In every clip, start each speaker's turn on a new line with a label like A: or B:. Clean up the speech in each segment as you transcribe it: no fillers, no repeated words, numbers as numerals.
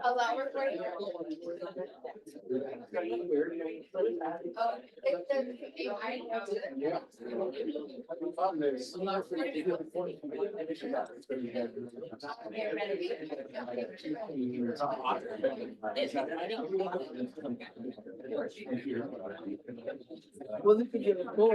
A: Allow recording.
B: Well, they could give a call.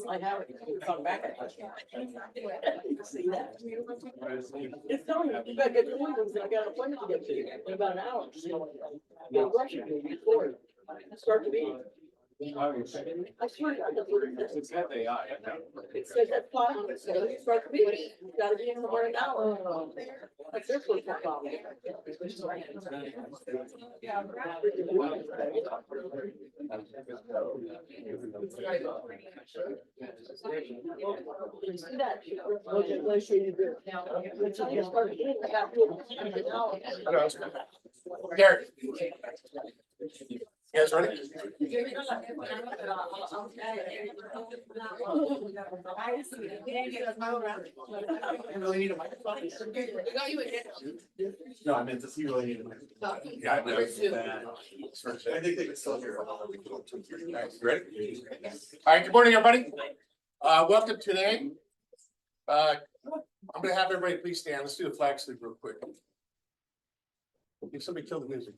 B: I have it. Come back. See that? It's telling you, you gotta get your windows, I got an appointment to get to in about an hour. You're rushing me before start the meeting. I swear to God, that's what it says. It says at 5, it says start the meeting, you gotta be in for an hour. That's their first problem.
C: Derek. You guys ready? Really need a microphone? No, I meant to. You really need a microphone. Yeah, I know. I think they can still hear. Ready? All right, good morning, everybody. Welcome today. I'm gonna have everybody please stand. Let's do the flag salute real quick. If somebody kill the music.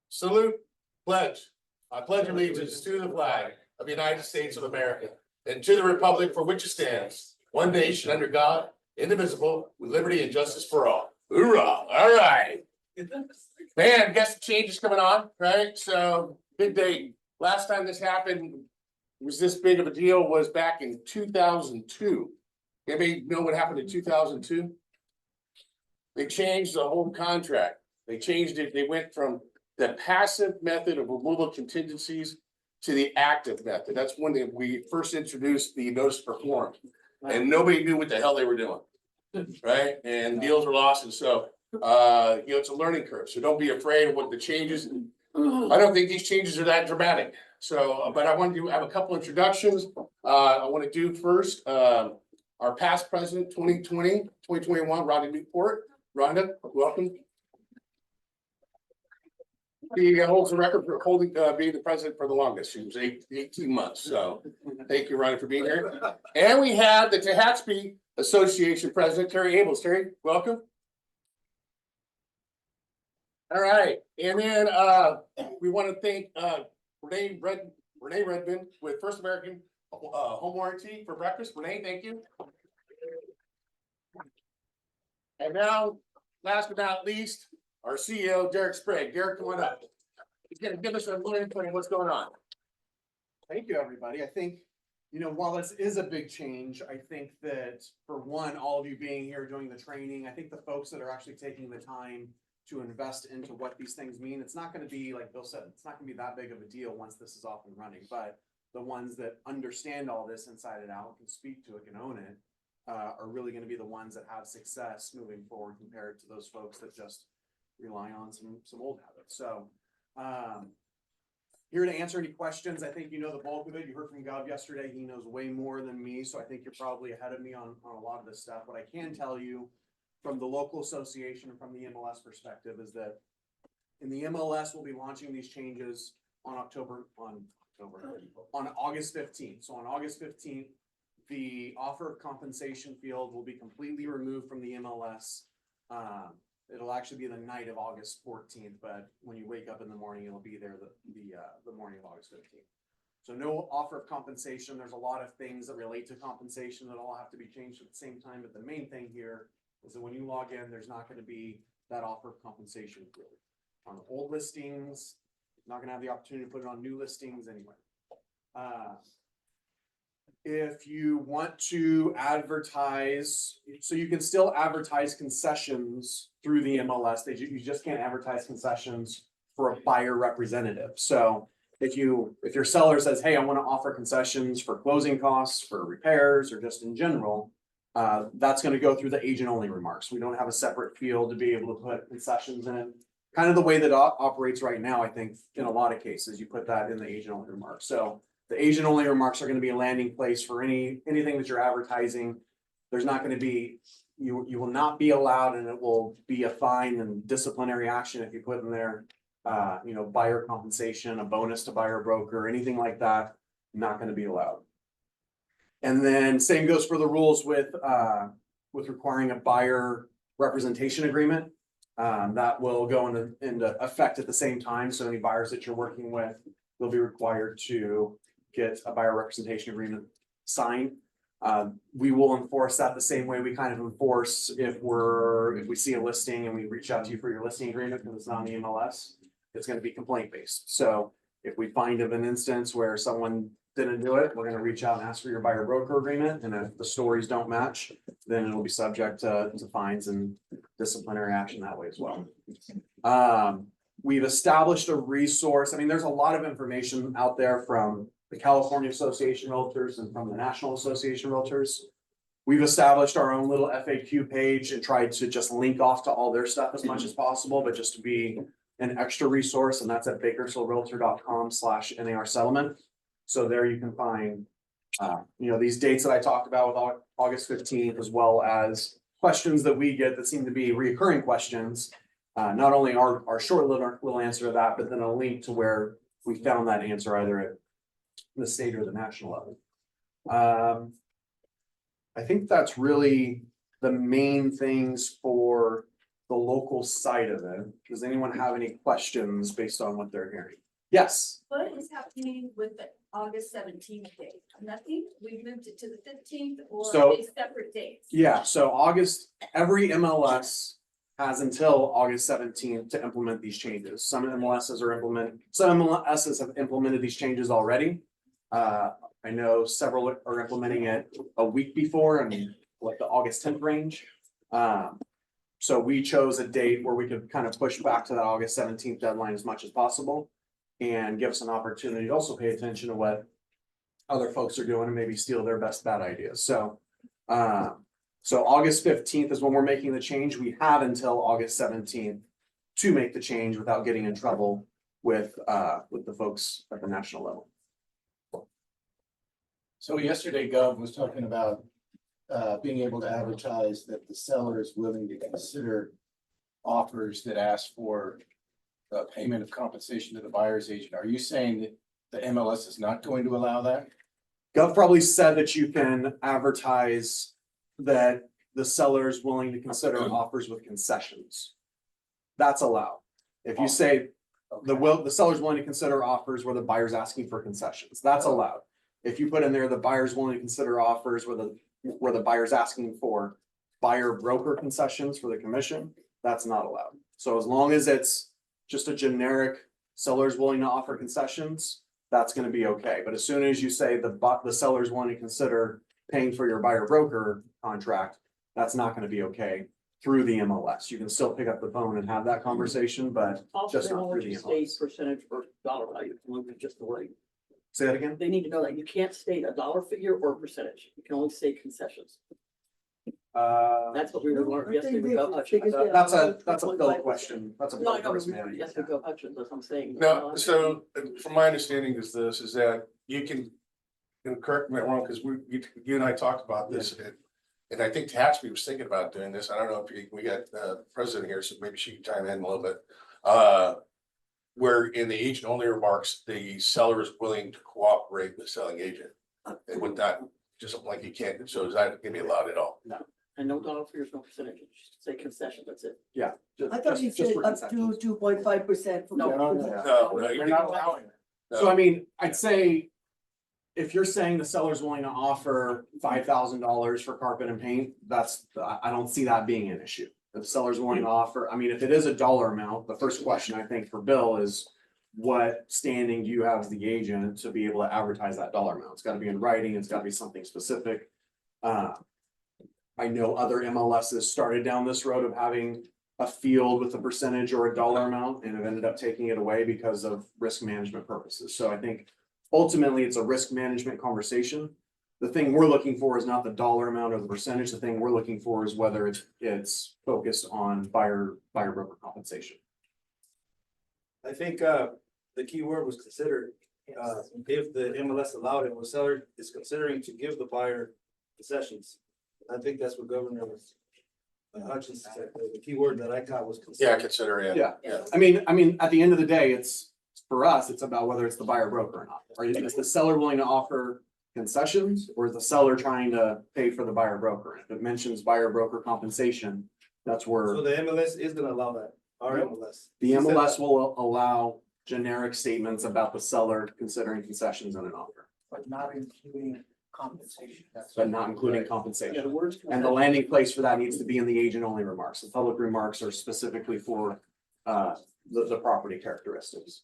C: Salute, pledge. I pledge allegiance to the flag of the United States of America and to the republic for which it stands, one nation under God, indivisible, with liberty and justice for all. Hoorah! All right. Man, guess the change is coming on, right? So big day. Last time this happened was this big of a deal was back in 2002. Anybody know what happened in 2002? They changed the whole contract. They changed it. They went from the passive method of removal of contingencies to the active method. That's when we first introduced the notice of perform. And nobody knew what the hell they were doing. Right? And deals were lost. And so it's a learning curve. So don't be afraid of what the changes. I don't think these changes are that dramatic. So, but I want to have a couple introductions. I want to do first our past president, 2020, 2021, Rhonda Newport. Rhonda, welcome. He holds the record for holding being the president for the longest. She was 18 months. So thank you, Rhonda, for being here. And we have the Tehachapi Association president, Terry Abels. Terry, welcome. All right. And then we want to thank Renee Redmond with First American Home Warranty for breakfast. Renee, thank you. And now, last but not least, our CEO, Derek Sprague. Derek, come on up. He's going to give us a little input on what's going on.
D: Thank you, everybody. I think, while this is a big change, I think that for one, all of you being here doing the training, I think the folks that are actually taking the time to invest into what these things mean, it's not going to be, like Bill said, it's not going to be that big of a deal once this is off and running, but the ones that understand all this inside and out, can speak to it, can own it, are really going to be the ones that have success moving forward compared to those folks that just rely on some old habits. So here to answer any questions. I think the bulk of it. You heard from Gov yesterday. He knows way more than me, so I think you're probably ahead of me on a lot of this stuff. What I can tell you from the local association and from the MLS perspective is that in the MLS we'll be launching these changes on August 15th. So on August 15th, the offer of compensation field will be completely removed from the MLS. It'll actually be the night of August 14th, but when you wake up in the morning, it'll be there the morning of August 15th. So no offer of compensation. There's a lot of things that relate to compensation that all have to be changed at the same time. But the main thing here is that when you log in, there's not going to be that offer of compensation field. On the old listings, not going to have the opportunity to put it on new listings anyway. If you want to advertise, so you can still advertise concessions through the MLS. You just can't advertise concessions for a buyer representative. So if your seller says, hey, I want to offer concessions for closing costs, for repairs, or just in general, that's gonna go through the agent only remarks. We don't have a separate field to be able to put concessions in it. Kind of the way that operates right now, I think, in a lot of cases, you put that in the agent only remarks. So the agent only remarks are gonna be a landing place for anything that you're advertising. There's not gonna be, you will not be allowed, and it will be a fine and disciplinary action if you put in there. Buyer compensation, a bonus to buyer broker, anything like that, not gonna be allowed. And then same goes for the rules with requiring a buyer representation agreement. That will go into effect at the same time, so any buyers that you're working with will be required to get a buyer representation agreement signed. We will enforce that the same way we kind of enforce if we see a listing and we reach out to you for your listing agreement because it's not on the MLS, it's gonna be complaint based. So if we find of an instance where someone didn't do it, we're gonna reach out and ask for your buyer broker agreement, and if the stories don't match, then it'll be subject to fines and disciplinary action that way as well. We've established a resource. I mean, there's a lot of information out there from the California Association of Realtors and from the National Association of Realtors. We've established our own little FAQ page and tried to just link off to all their stuff as much as possible, but just to be an extra resource, and that's at bakersfieldrealtor.com/NAR settlement. So there you can find, these dates that I talked about with August 15th, as well as questions that we get that seem to be reoccurring questions. Not only our short little answer to that, but then a link to where we found that answer either at the state or the national level. I think that's really the main things for the local side of it. Does anyone have any questions based on what they're hearing? Yes.
A: What is happening with the August 17th date? Nothing? We moved it to the 15th or
D: So-
A: a separate dates?
D: Yeah, so every MLS has until August 17th to implement these changes. Some MLSs have implemented these changes already. I know several are implementing it a week before, and like the August 10th range. So we chose a date where we could kind of push back to that August 17th deadline as much as possible. And give us an opportunity to also pay attention to what other folks are doing and maybe steal their best bad ideas. So August 15th is when we're making the change. We have until August 17th to make the change without getting in trouble with the folks at the national level.
E: So yesterday Gov was talking about being able to advertise that the seller is willing to consider offers that ask for payment of compensation to the buyer's agent. Are you saying that the MLS is not going to allow that?
D: Gov probably said that you can advertise that the seller is willing to consider offers with concessions. That's allowed. If you say the seller's willing to consider offers where the buyer's asking for concessions, that's allowed. If you put in there the buyer's willing to consider offers where the buyer's asking for buyer broker concessions for the commission, that's not allowed. So as long as it's just a generic seller's willing to offer concessions, that's gonna be okay. But as soon as you say the seller's willing to consider paying for your buyer broker contract, that's not gonna be okay through the MLS. You can still pick up the phone and have that conversation, but
B: Also,
D: just
B: they
D: not
B: won't
D: through
B: let
D: the
B: you
D: MLS.
B: state percentage or dollar value, it's just the rate.
D: Say that again?
B: They need to know that you can't state a dollar figure or percentage. You can only say concessions. That's what we were learning yesterday with Gov Hutchins.
D: That's a Phil question. That's a
B: No, I
D: Phil
B: know,
D: Burris
B: we
D: man.
B: yes, with Gov Hutchins, that's what I'm saying.
C: No, so from my understanding is that you can, and correct me if I'm wrong, because you and I talked about this, and I think Tatsby was thinking about doing this. I don't know if we got president here, so maybe she can chime in a little bit. Where in the agent only remarks, the seller is willing to cooperate with the selling agent. And with that, just like you can't, so is that gonna be allowed at all?
B: And no dollar figures, no percentage, just say concession, that's it.
D: Yeah.
F: I thought you said
D: for
F: up
D: concessions.
F: to 2.5%.
B: No.
C: No,
E: They're not allowing it.
D: So I mean, I'd say if you're saying the seller's willing to offer $5,000 for carpet and paint, I don't see that being an issue. If the seller's willing to offer, I mean, if it is a dollar amount, the first question I think for Bill is what standing do you have as the agent to be able to advertise that dollar amount? It's gotta be in writing, it's gotta be something specific. I know other MLSs started down this road of having a field with a percentage or a dollar amount and have ended up taking it away because of risk management purposes. So I think ultimately it's a risk management conversation. The thing we're looking for is not the dollar amount or the percentage. The thing we're looking for is whether it's focused on buyer broker compensation.
G: I think, the key word was considered, if the MLS allowed it, or seller is considering to give the buyer concessions. I think that's what Governor Hutchins said, the key word that I got was.
C: Yeah,
G: consider.
C: consider,
D: Yeah.
C: yeah.
D: I mean, at the end of the day, it's, for us, it's about whether it's the buyer broker or not. Is the seller willing to offer concessions, or is the seller trying to pay for the buyer broker? If it mentions buyer broker compensation, that's where
G: So the MLS is gonna allow that, our MLS.
D: the MLS will allow generic statements about the seller considering concessions in an offer,
E: But not including compensation.
D: but not including
E: Yeah, the
D: compensation.
E: words.
D: And the landing place for that needs to be in the agent only remarks. The public remarks are specifically for the property characteristics.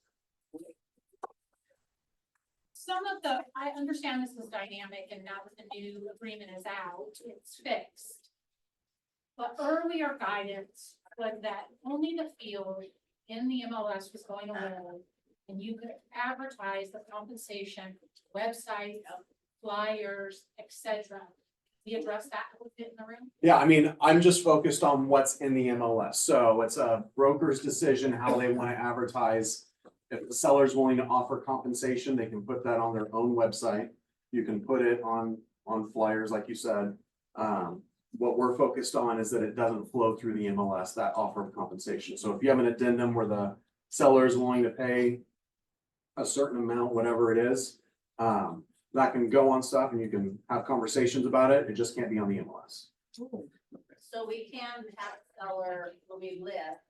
H: Some of the, I understand this is dynamic and now that the new agreement is out, it's fixed. But earlier guidance was that only the field in the MLS was going away. And you could advertise the compensation, website, flyers, etc. We address that a little bit in the room.
D: Yeah, I mean, I'm just focused on what's in the MLS. So it's a broker's decision how they want to advertise. If the seller's willing to offer compensation, they can put that on their own website. You can put it on flyers, like you said. What we're focused on is that it doesn't flow through the MLS, that offer of compensation. So if you have an addendum where the seller is willing to pay a certain amount, whatever it is, that can go on stuff and you can have conversations about it. It just can't be on the MLS.
A: So we can have a seller when we list.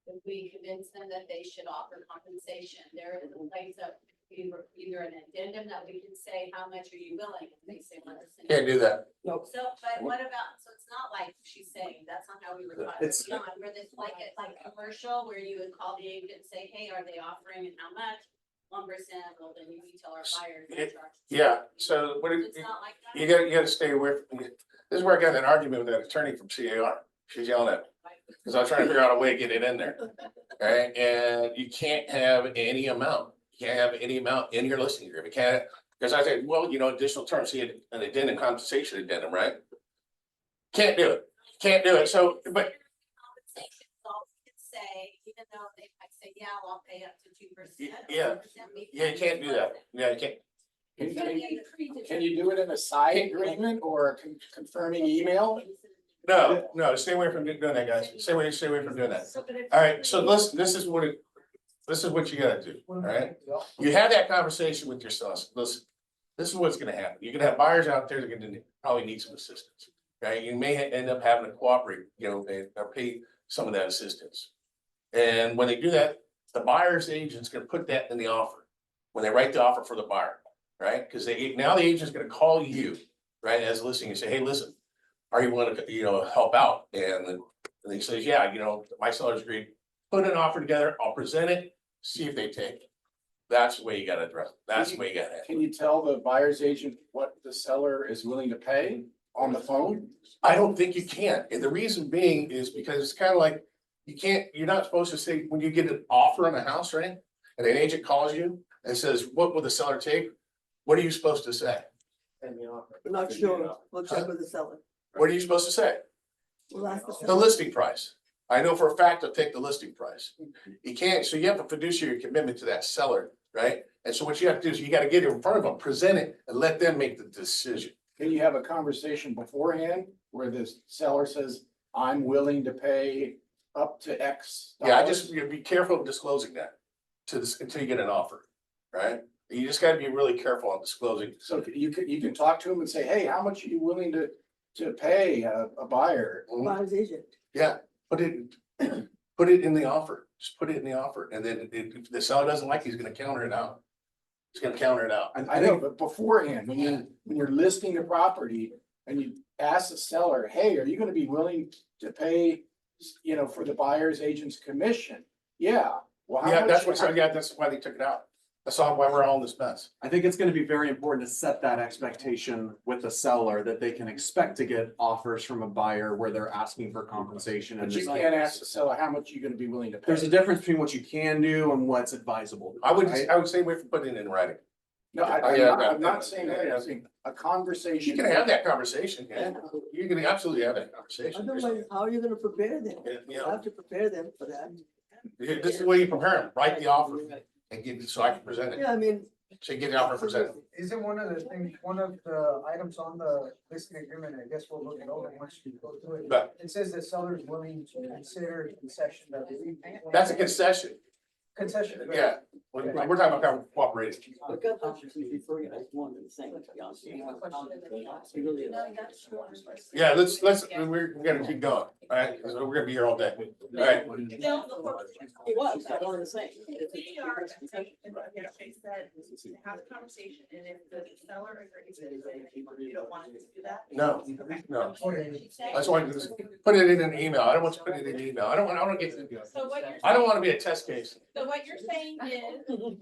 A: If we convince them that they should offer compensation, there is a place of either an addendum that we can say, how much are you willing? And they say, well, listen.
C: Can't do that.
A: So, but what about, so it's not like she's saying, that's not how we were taught.
D: It's-
A: It's not, where it's like a commercial where you would call the agent and say, hey, are they offering and how much? 1%, well, then you tell our buyers.
C: It- Yeah, so what
A: It's not like that.
C: you gotta stay away from, this is where I got in an argument with that attorney from CAR. She's yelling at me, because I was trying to figure out a way to get it in there. Right, and you can't have any amount, you can't have any amount in your listing agreement, can't, because I said, well, additional terms, see, an addendum, compensation addendum, right? Can't do it, so, but,
A: Compensation, so we can say, even though they might say, yeah, I'll pay up to 2%.
C: Yeah. Yeah, you can't do that, yeah, you can't.
E: Can you do it in a side agreement or a confirming email?
C: No, stay away from doing that, guys, stay away from doing that. All right, so listen, this is what you gotta do, all right? You have that conversation with yourselves, listen, this is what's gonna happen, you're gonna have buyers out there that are gonna probably need some assistance. Right, you may end up having to cooperate, or pay some of that assistance. And when they do that, the buyer's agent's gonna put that in the offer, when they write the offer for the buyer, right? Because now the agent's gonna call you, right, as listening and say, hey, listen, are you willing to, help out? And then he says, yeah, my seller's agreed, put an offer together, I'll present it, see if they take it. That's the way you gotta address it, that's the way you gotta handle it.
E: Can you tell the buyer's agent what the seller is willing to pay on the phone?
C: I don't think you can, and the reason being is because it's kind of like, you're not supposed to say, when you get an offer on a house, right? And an agent calls you and says, what will the seller take? What are you supposed to say?
F: We're not sure. We'll check with the seller.
C: What are you supposed to say?
F: We'll ask the
C: The
F: seller.
C: listing price. I know for a fact they'll take the listing price. You can't, so you have a fiduciary commitment to that seller, right? And so what you have to do is you gotta get it in front of them, present it, and let them make the decision.
E: Can you have a conversation beforehand where the seller says, I'm willing to pay up to X?
C: Yeah, I
E: dollars?
C: just, be careful of disclosing that to this, until you get an offer, right? You just gotta be really careful on disclosing.
E: So you can talk to him and say, hey, how much are you willing to pay a buyer?
F: Buyer's agent.
C: Yeah, put it in the offer, just put it in the offer, and then if the seller doesn't like it, he's gonna counter it out. He's gonna counter it out.
E: I know, but beforehand, when you're listing the property and you ask the seller, hey, are you gonna be willing to pay, for the buyer's agent's commission? Yeah. Well, how
C: Yeah,
E: much-
C: that's why they took it out. That's all why we're all in this mess.
D: I think it's gonna be very important to set that expectation with the seller that they can expect to get offers from a buyer where they're asking for compensation.
E: But
D: And
E: you can't ask the seller how much you're gonna be willing to pay.
D: there's a difference between what you can do and what's advisable.
C: I would,
D: right?
C: I would say wait for putting it in writing.
E: No, I'm not saying that, I'm saying a conversation.
C: You can have that conversation, yeah. You can absolutely have that conversation.
F: Otherwise, how are you gonna prepare them?
C: You
F: You
C: know,
F: have to prepare them for that.
C: this is the way you prepare them, write the offer and give it so I can present it.
F: Yeah, I mean.
C: So you get the offer presented.
I: Isn't one of the things, one of the items on the listing agreement, I guess we'll look it over once we go through it.
C: But
I: It says that seller is willing to consider concession of.
C: that's a concession,
I: Concession. right?
C: yeah. We're talking about cooperating.
B: The gut options is referring to as one and the same, to be honest with you. It really is.
C: Yeah, let's, we're gonna keep going, all right? 'Cause we're gonna be here all day. All right.
B: He was, they're one and the same.
J: We are, they said, have a conversation, and if the seller agrees, you don't want to do that?
C: No, no.
I: Okay.
C: That's why I just put it in an email. I don't want you to put it in an email. I don't want to get,
J: So what you're.
C: I don't want to be a test case.
J: So what you're saying is,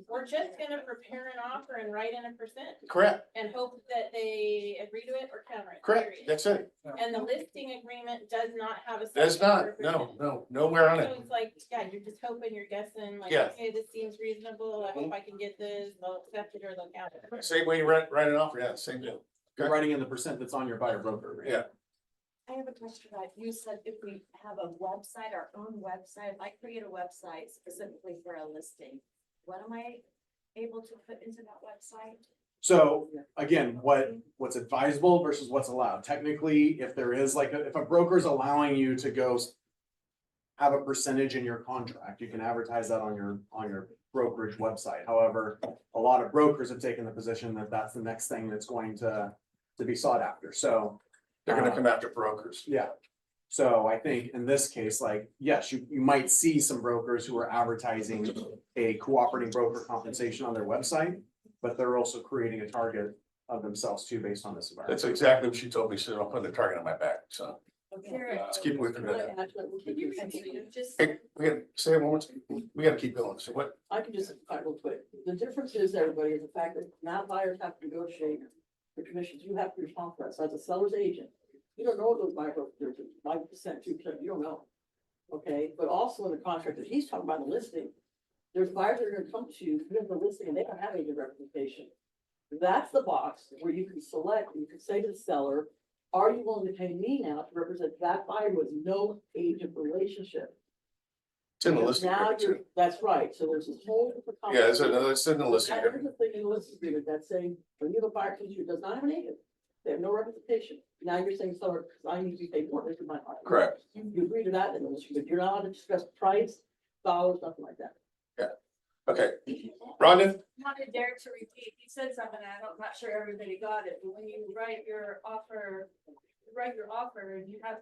J: we're just gonna prepare an offer and write in a percent
C: Correct,
J: and hope that they agree to it or counter it.
C: correct.
J: period.
C: That's it.
J: And the listing agreement does not have a.
C: That's
J: section
C: not,
J: for
C: no,
J: percent.
C: no, nowhere on
J: So
C: it.
J: it's like, yeah, you're just hoping, you're guessing, like,
C: Yeah.
J: okay, this seems reasonable, I hope I can get this, they'll accept it or they'll counter it.
C: Same way you write an offer, yeah, same deal.
D: You're writing in the percent that's on your buyer broker. right?
C: Yeah.
K: I have a question about, you said if we have a website, our own website, if I create a website specifically for a listing, what am I able to put into that website?
D: So again, what's advisable versus what's allowed. Technically, if there is like, if a broker's allowing you to go have a percentage in your contract, you can advertise that on your brokerage website. However, a lot of brokers have taken the position that that's the next thing that's going to be sought after. So
C: They're gonna come after brokers.
D: yeah. So I think in this case, like, yes, you might see some brokers who are advertising a cooperating broker compensation on their website, but they're also creating a target of themselves too, based on this environment.
C: That's exactly what she told me. She said, I'll put the target on my back, so let's keep moving.
K: Can you just?
C: Hey, we gotta say it one more time. We gotta keep going. So what,
B: I can just, real quick, the difference is, everybody, is the fact that now buyers have to negotiate the commissions, you have to respond for that, so as a seller's agent, you don't know what those buyer brokers, 5%, 2%, you don't know. Okay, but also in the contract that he's talking about, the listing, there's buyers that are gonna come to you, because the listing, and they don't have agent representation. That's the box where you can select, you can say to the seller, are you willing to pay me now to represent that buyer with no agent relationship?
C: it's in the
B: Because
C: listing.
B: now
C: agreement,
B: you're,
C: too.
B: that's right, so there's this whole. different
C: Yeah, it's
B: conversation.
C: in the listing.
B: That is the thing in the listing agreement that's saying, when you have a buyer comes to you, does not have an agent, they have no representation. Now you're saying, seller, because I need to be paid more, this is my. buyer."
C: Correct.
B: You agree to that in the listing, but you're not allowed to discuss price, dollars, nothing like that.
C: Okay. Rhonda?
J: Wanted Derek to repeat, he said something, I'm not sure everybody got it, but when you write your offer, and you have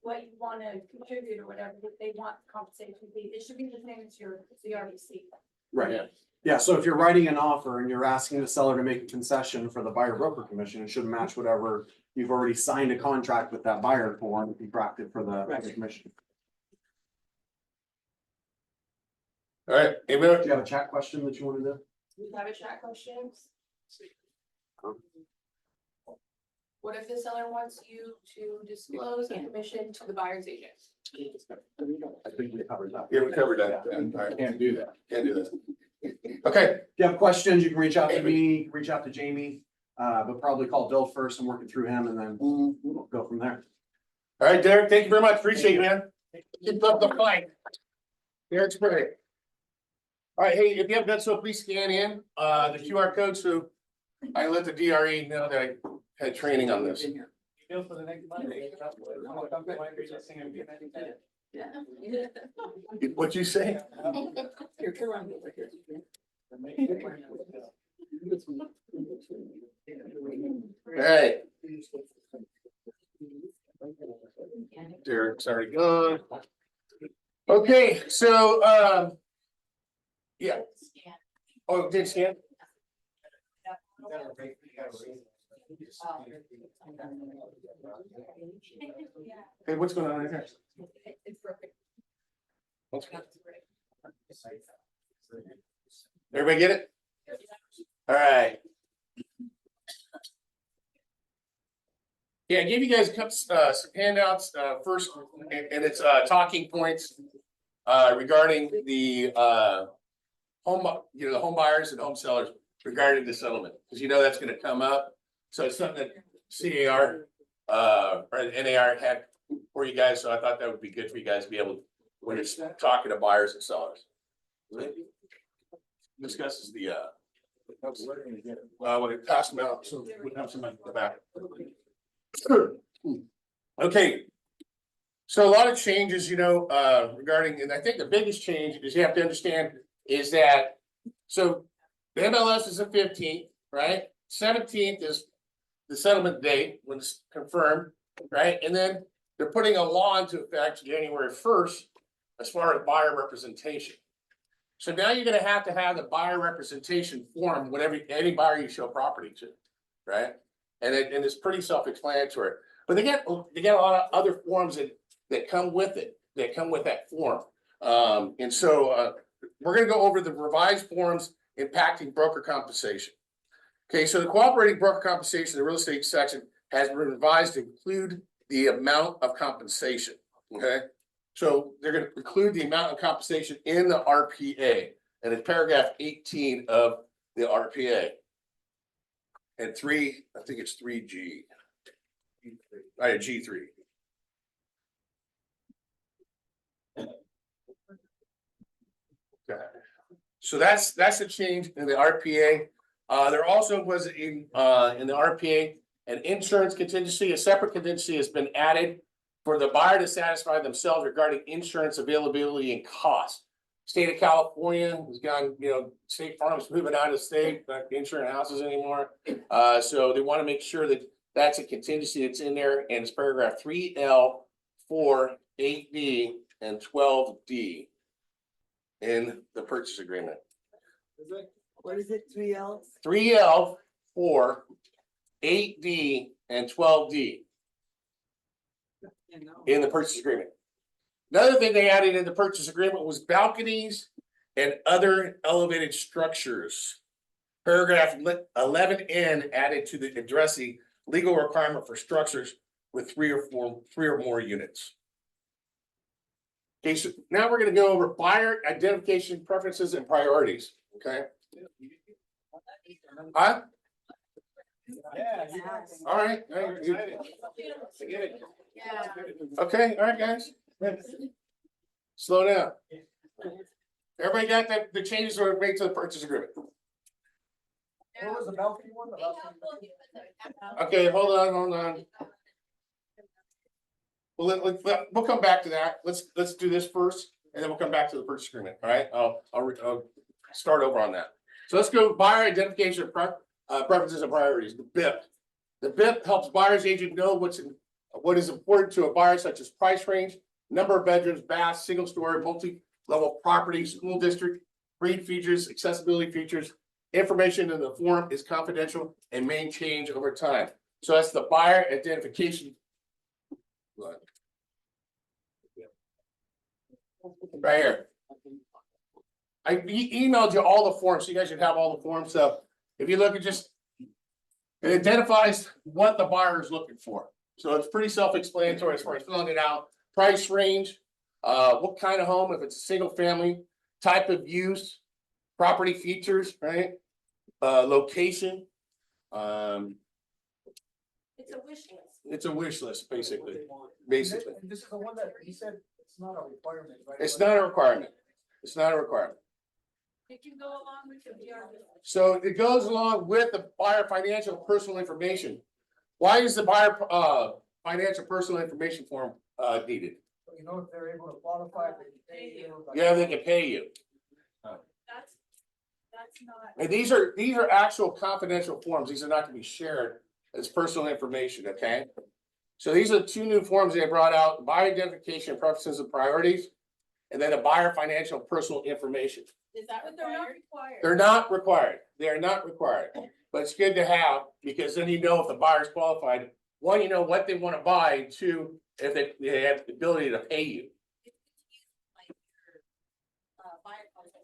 J: what you wanna contribute or whatever, if they want compensation fee, it should be the same as your CRBC.
D: Right. Yeah, so if you're writing an offer and you're asking the seller to make a concession for the buyer broker commission, it should match whatever you've already signed a contract with that buyer for and contracted for the commission.
C: All right, anybody?
D: Do you have a chat question that you wanted to?
J: You have a chat questions? What if the seller wants you to disclose the commission to the buyer's agent?
D: I think we covered that.
C: Yeah, we covered that. Yeah, all
E: I
C: right,
E: can't do that.
C: can't do that. Okay,
D: If you have questions, you can reach out to me, reach out to Jamie, but probably call Bill first and work it through him and then we'll go from there.
C: all right, Derek, thank you very much. Appreciate you, man. Keep up the fight. Derek's great. All right, hey, if you haven't done so, please scan in the QR code, so I let the DRE know that I had training on this. What'd you say?
B: Here, turn around over here.
C: All right. Derek's already gone. Okay, so, yeah. Oh, did scan? Hey, what's going on in here? Everybody get it? All right. Yeah, I gave you guys some handouts, first, and it's, talking points, regarding the, the home buyers and home sellers regarding the settlement, because you know that's gonna come up. So it's something that CAR, or NAR had for you guys, so I thought that would be good for you guys to be able, when it's talking to buyers and sellers. Discusses the, when it passed them out, so we have some in the back. Okay. So a lot of changes, regarding, and I think the biggest change is you have to understand is that, so the MLS is the 15th, right? 17th is the settlement date when it's confirmed, right? And then they're putting a law into effect January 1st as far as buyer representation. So now you're gonna have the buyer representation form whenever any buyer you show property to, right? And it's pretty self-explanatory, but they get a lot of other forms that come with it, that come with that form. And so we're gonna go over the revised forms impacting broker compensation. Okay, so the cooperating broker compensation, the real estate section has been revised to include the amount of compensation, okay? So they're gonna include the amount of compensation in the RPA, and it's paragraph 18 of the RPA. And I think it's 3G. G3. Okay. So that's a change in the RPA. There also was in the RPA, an insurance contingency, a separate contingency has been added for the buyer to satisfy themselves regarding insurance availability and cost. State of California has gone, State Farm's moving out of state, not insuring houses anymore. So they want to make sure that that's a contingency that's in there, and it's paragraph 3L, 4, 8B, and 12D in the purchase agreement.
F: What is it, 3L?
C: 3L, 4, 8D, and 12D in the purchase agreement. Another thing they added in the purchase agreement was balconies and other elevated structures. Paragraph 11N added to the addressing legal requirement for structures with three or more units. Okay, so now we're going to go over buyer identification preferences and priorities. Okay. Huh? All right. Okay, all right, guys. Slow down. Everybody got the changes that were made to the purchase agreement?
I: What was the balcony one?
C: Okay, hold on. Well, we'll come back to that. Let's do this first, and then we'll come back to the purchase agreement. All right, I'll start over on that. So let's go buyer identification preferences and priorities. The BIP. The BIP helps buyer's agent know what is important to a buyer, such as price range, number of bedrooms, baths, single story, multi-level property, school district, breed features, accessibility features. Information in the form is confidential and may change over time. So that's the buyer identification. Right here. I emailed you all the forms, so you guys should have all the forms. So if you look at it identifies what the buyer is looking for. So it's pretty self-explanatory as far as filling it out. Price range, what kind of home, if it's a single family, type of use, property features, right? Location.
J: It's a wish list.
C: It's a wish list, basically.
I: This is the one that he said it's not a requirement, right?
C: It's not a requirement. It's not a requirement.
J: It can go along with the VR.
C: So it goes along with the buyer financial personal information. Why is the buyer financial personal information form needed?
I: So you know if they're able to qualify, they can pay you.
C: Yeah, they can pay you.
J: That's not.
C: And these are actual confidential forms. These are not to be shared as personal information, okay? So these are the two new forms they brought out: buyer identification, preferences and priorities, and then a buyer financial personal information.
A: Is that what they're not required?
C: They're not required. They are not required, but it's good to have, because then you know if the buyer's qualified. One, you know what they want to buy, and two, if they have the ability to pay you.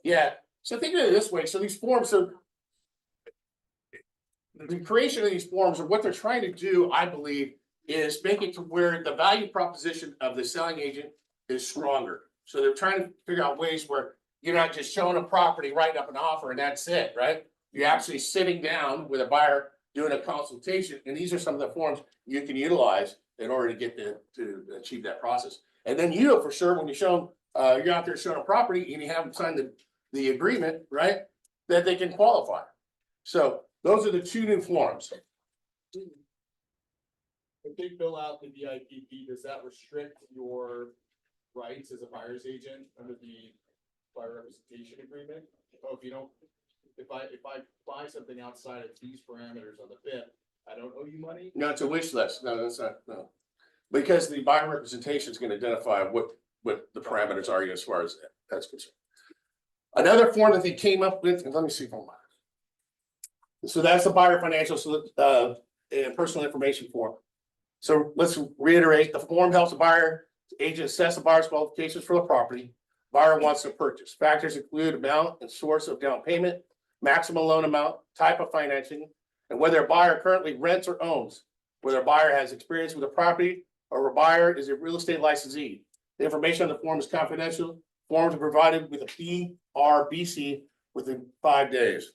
C: Yeah, so think of it this way. So these forms, so the creation of these forms, or what they're trying to do, I believe, is make it to where the value proposition of the selling agent is stronger. So they're trying to figure out ways where you're not just showing a property, writing up an offer, and that's it, right? You're actually sitting down with a buyer, doing a consultation, and these are some of the forms you can utilize in order to get to achieve that process. And then you know for sure, when you show them, you're out there showing a property and you haven't signed the agreement, right? That they can qualify. So those are the two new forms.
E: If they fill out the VIPP, does that restrict your rights as a buyer's agent under the buyer representation agreement? Oh, if you don't, if I buy something outside of these parameters on the BIP, I don't owe you money?
C: No, it's a wish list. No, that's not, no. Because the buyer representation is gonna identify what the parameters are as far as that's concerned. Another form that they came up with, let me see. So that's the buyer financial, and personal information form. So let's reiterate, the form helps the buyer agent assess the buyer's qualifications for the property buyer wants to purchase. Factors include amount and source of down payment, maximum loan amount, type of financing, and whether a buyer currently rents or owns, whether a buyer has experience with a property or a buyer is a real estate licensee. The information on the form is confidential. Forms are provided with a PRBC within 5 days.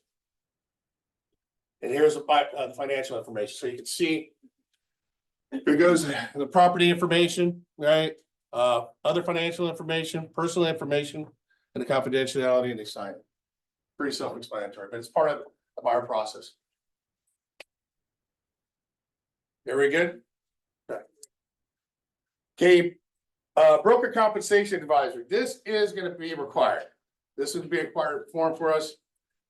C: And here's the financial information. So you can see here goes the property information, right? Other financial information, personal information, and the confidentiality, and they sign it. Pretty self-explanatory, but it's part of the buyer process. Very good. Okay, broker compensation advisor. This is going to be required. This would be a required form for us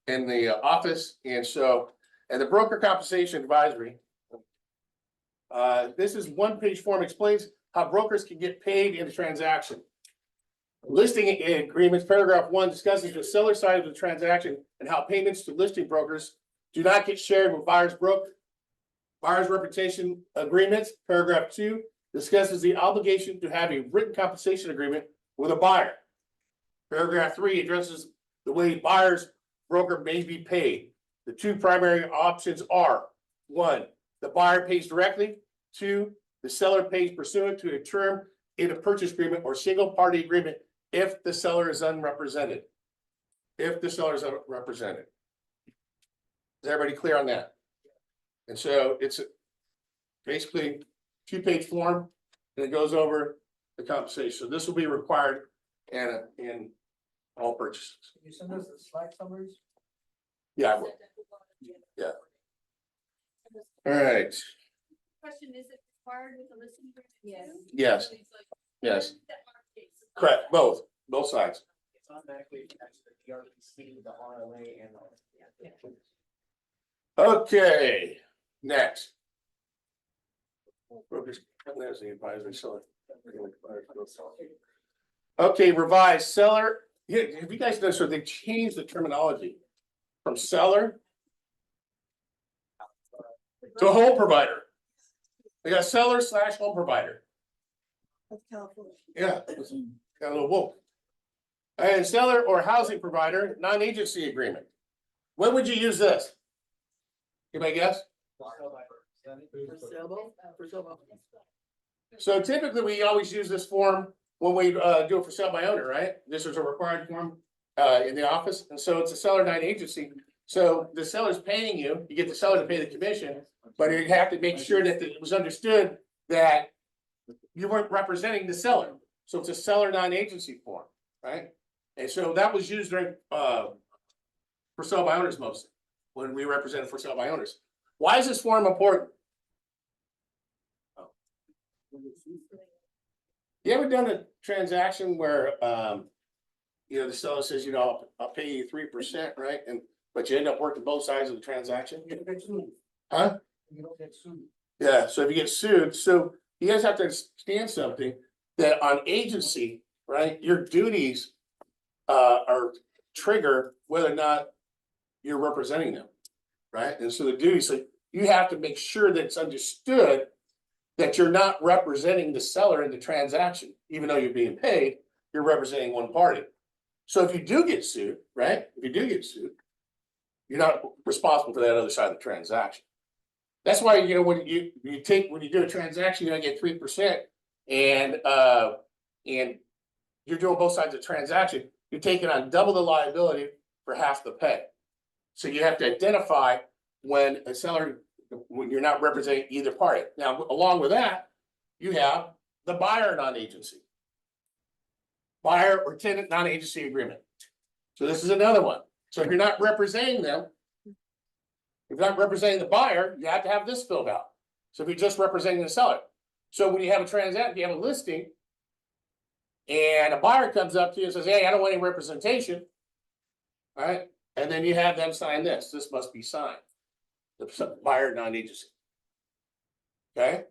C: in the office, and so, and the broker compensation advisory. This is one-page form, explains how brokers can get paid in the transaction. Listing agreements, paragraph 1 discusses the seller side of the transaction and how payments to listing brokers do not get shared with buyer's reputation agreements. Paragraph 2 discusses the obligation to have a written compensation agreement with a buyer. Paragraph 3 addresses the way buyer's broker may be paid. The two primary options are: 1, the buyer pays directly; 2, the seller pays pursuant to a term in a purchase agreement or single party agreement if the seller is unrepresented. If the seller is unrepresented. Is everybody clear on that? And so it's basically 2-page form, and it goes over the compensation. So this will be required in all purchases.
I: Can you send us the slide summaries?
C: Yeah, I will. Yeah. All right.
A: Question, is it required with the listing agreement?
K: Yes.
C: Yes. Yes. Correct. Both sides.
E: It's automatically attached to the RPC, the RLA, and
C: Okay, next. There's the advisory seller. Okay, revised seller. Yeah, have you guys noticed, so they changed the terminology from seller to home provider. They got seller / home provider.
F: That's California.
C: Yeah, got a little woke. And seller or housing provider, non-agency agreement. When would you use this? Anybody guess? So typically, we always use this form when we do it for sale by owner, right? This is a required form in the office, and so it's a seller non-agency. So the seller's paying you, you get the seller to pay the commission, but you have to make sure that it was understood that you weren't representing the seller. So it's a seller non-agency form, right? And so that was used during for sale by owners mostly, when we represented for sale by owners. Why is this form important? You ever done a transaction where the seller says, I'll pay you 3%, right? But you end up working both sides of the transaction? Huh?
I: You don't get sued.
C: Yeah, so if you get sued, so you guys have to understand something, that on agency, right, your duties are trigger whether or not you're representing them, right? And so the duties, so you have to make sure that it's understood that you're not representing the seller in the transaction. Even though you're being paid, you're representing one party. So if you do get sued, right, if you do get sued, You're not responsible for that other side of the transaction. That's why, you know, when you do a transaction, you're gonna get 3%. And you're doing both sides of the transaction, you're taking on double the liability for half the pay. So you have to identify when a seller, when you're not representing either party. Now, along with that, you have the buyer non-agency. Buyer or tenant non-agency agreement. So this is another one. So if you're not representing them, if you're not representing the buyer, you have to have this filled out. So if you're just representing the seller. So when you have a transaction, you have a listing. And a buyer comes up to you and says, hey, I don't want any representation. All right, and then you have them sign this. This must be signed. The buyer non-agency. Okay?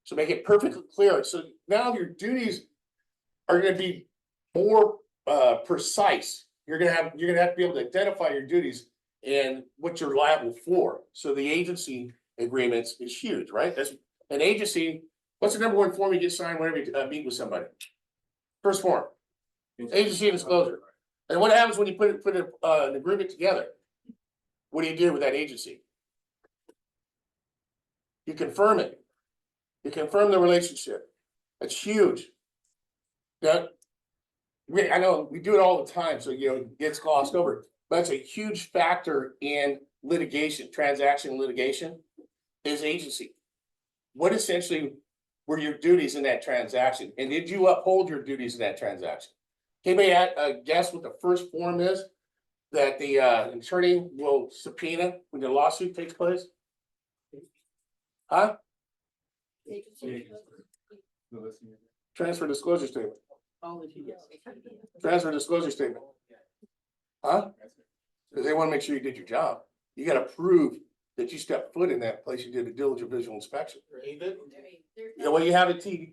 C: So make it perfectly clear. So now your duties are gonna be more precise. You're gonna have to be able to identify your duties and what you're liable for. So the agency agreements is huge, right? That's an agency. What's the number one form you get signed whenever you meet with somebody? First form, agency disclosure. And what happens when you put an agreement together? What do you do with that agency? You confirm it. You confirm the relationship. That's huge. Yeah. I know we do it all the time, so you know, it gets glossed over, but it's a huge factor in litigation, transaction litigation, is agency. What essentially were your duties in that transaction? And did you uphold your duties in that transaction? Anybody guess what the first form is that the attorney will subpoena when the lawsuit takes place? Huh? Transfer disclosure statement. Transfer disclosure statement. Huh? Because they want to make sure you did your job. You got to prove that you stepped foot in that place. You did a diligent visual inspection. Yeah, well, you have the AVID,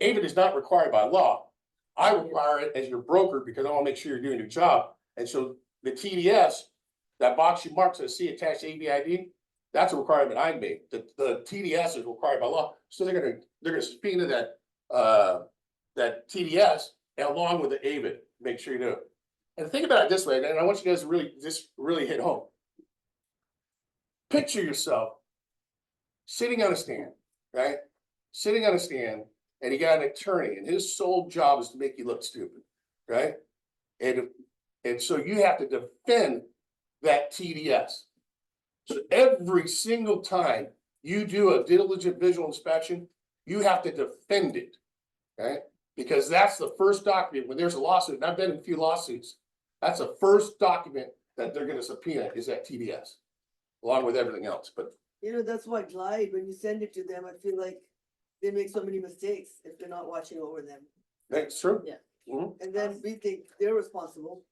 C: AVID is not required by law. I require it as your broker because I want to make sure you're doing your job. And so the TDS, that box you marked says see attached AVID, that's a requirement I made. The TDS is required by law. So they're gonna subpoena that TDS along with the AVID, make sure you do it. And think about it this way, and I want you guys to really hit home. Picture yourself sitting on a stand, right? Sitting on a stand, and you got an attorney, and his sole job is to make you look stupid, right? And so you have to defend that TDS. So every single time you do a diligent visual inspection, you have to defend it, right? Because that's the first document when there's a lawsuit, and I've been in a few lawsuits, that's the first document that they're gonna subpoena is that TDS, along with everything else, but.
F: You know, that's why Glide, when you send it to them, I feel like they make so many mistakes if they're not watching over them.
C: That's true.
F: Yeah.
C: Mhm.
F: And then we think they're responsible,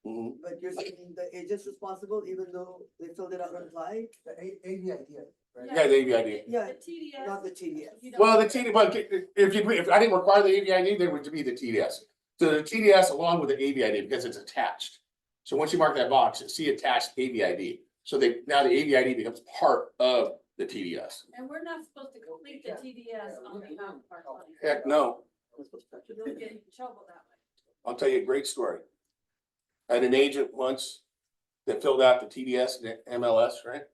C: Mhm.
F: but you're saying the agent's responsible even though they filled it out on Glide?
I: The AVID, right?
C: Yeah, the AVID.
F: Yeah,
J: The TDS.
F: not the TDS.
J: you don't-
C: Well, the TDS, but if I didn't require the AVID, there would be the TDS. So the TDS along with the AVID because it's attached. So once you mark that box, see attached AVID. So now the AVID becomes part of the TDS.
J: And we're not supposed to complete the TDS on behalf of our client.
C: Heck, no.
J: You'll get in trouble that way.
C: I'll tell you a great story. I had an agent once that filled out the TDS and MLS, right?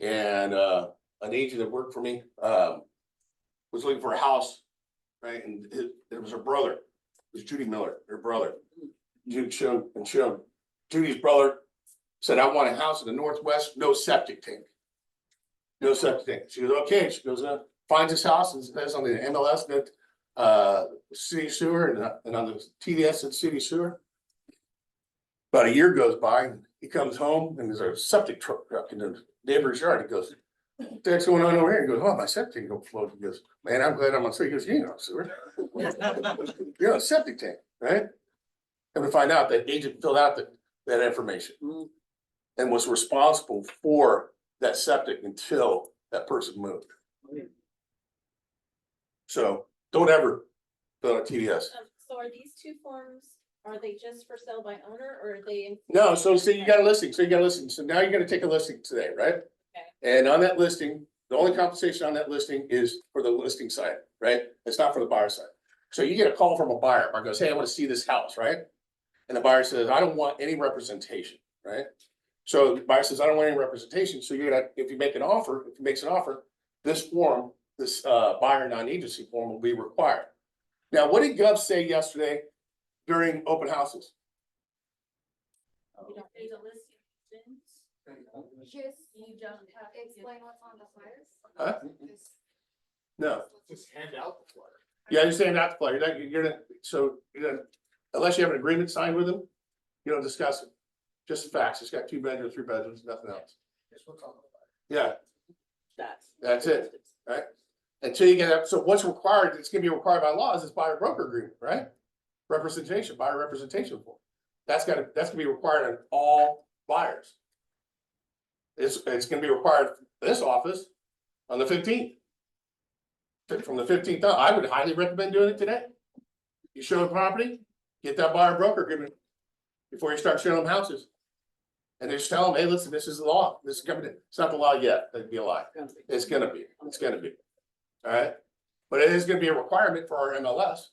C: And an agent that worked for me was looking for a house, right? And it was her brother. It was Judy Miller, her brother. Judy's brother said, I want a house in the Northwest, no septic tank. No septic tank. She goes, okay. She goes, finds this house and says on the MLS that city sewer and on the TDS and city sewer. About a year goes by and he comes home and there's a septic truck in the neighbor's yard. He goes, what's going on over here? He goes, oh, my septic don't flow. He goes, man, I'm glad I'm on sewer. He goes, you know, sewer. You're on a septic tank, right? And we find out that agent filled out that information and was responsible for that septic until that person moved. So don't ever fill out a TDS.
K: So are these two forms, are they just for sale by owner or are they?
C: No, so see, you got a listing, so now you're gonna take a listing today, right?
K: Okay.
C: And on that listing, the only compensation on that listing is for the listing side, right? It's not for the buyer side. So you get a call from a buyer, goes, hey, I wanna see this house, right? and the buyer says, I don't want any representation, right? So the buyer says, I don't want any representation, so you're gonna, if you make an offer, if he makes an offer, this form, this buyer non-agency form will be required. Now, what did Gov say yesterday during open houses?
H: We don't need a listing agents.
A: Just
H: You don't have to give-
A: explain what's on the flyers.
C: Huh? No,
D: Just hand out the flyer.
C: yeah, you're saying not to play, you're gonna, so, you're gonna, unless you have an agreement signed with them, you don't discuss it. Just facts, it's got 2 bedrooms, 3 bedrooms, nothing else. Yeah, that's it, right? Until you get up, so what's required, it's gonna be required by law is this buyer broker agreement, right? Representation, buyer representation form. That's gonna be required on all buyers. It's gonna be required for this office on the 15th. From the 15th on, I would highly recommend doing it today. You show the property, get that buyer broker agreement before you start showing them houses. And they just tell them, hey, listen, this is the law, this is coming in, it's not the law yet, that'd be a lie, it's gonna be. Alright, but it is gonna be a requirement for our MLS.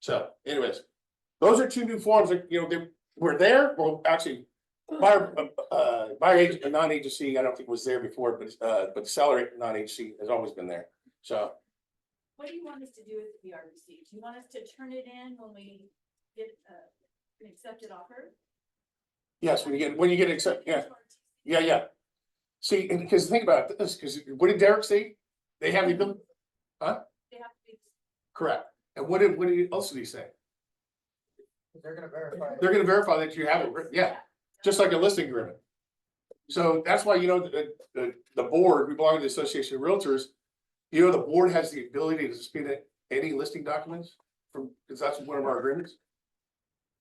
C: So anyways, those are 2 new forms that, you know, they were there, well, actually. Buyer agent, non-agency, I don't think was there before, but the seller non-agency has always been there, so.
J: What do you want us to do with the BRDC? Do you want us to turn it in when we get an accepted offer?
C: Yes, when you get accept, yeah. See, and because think about this, because what did Derek say? They have the ability,
J: They have to be.
C: correct, and what else did he say?
I: They're gonna verify.
C: They're gonna verify that you have it, yeah, just like a listing agreement. So that's why, you know, the board, we belong to the Association of Realtors. You know, the board has the ability to subpoena any listing documents from, because that's one of our agreements.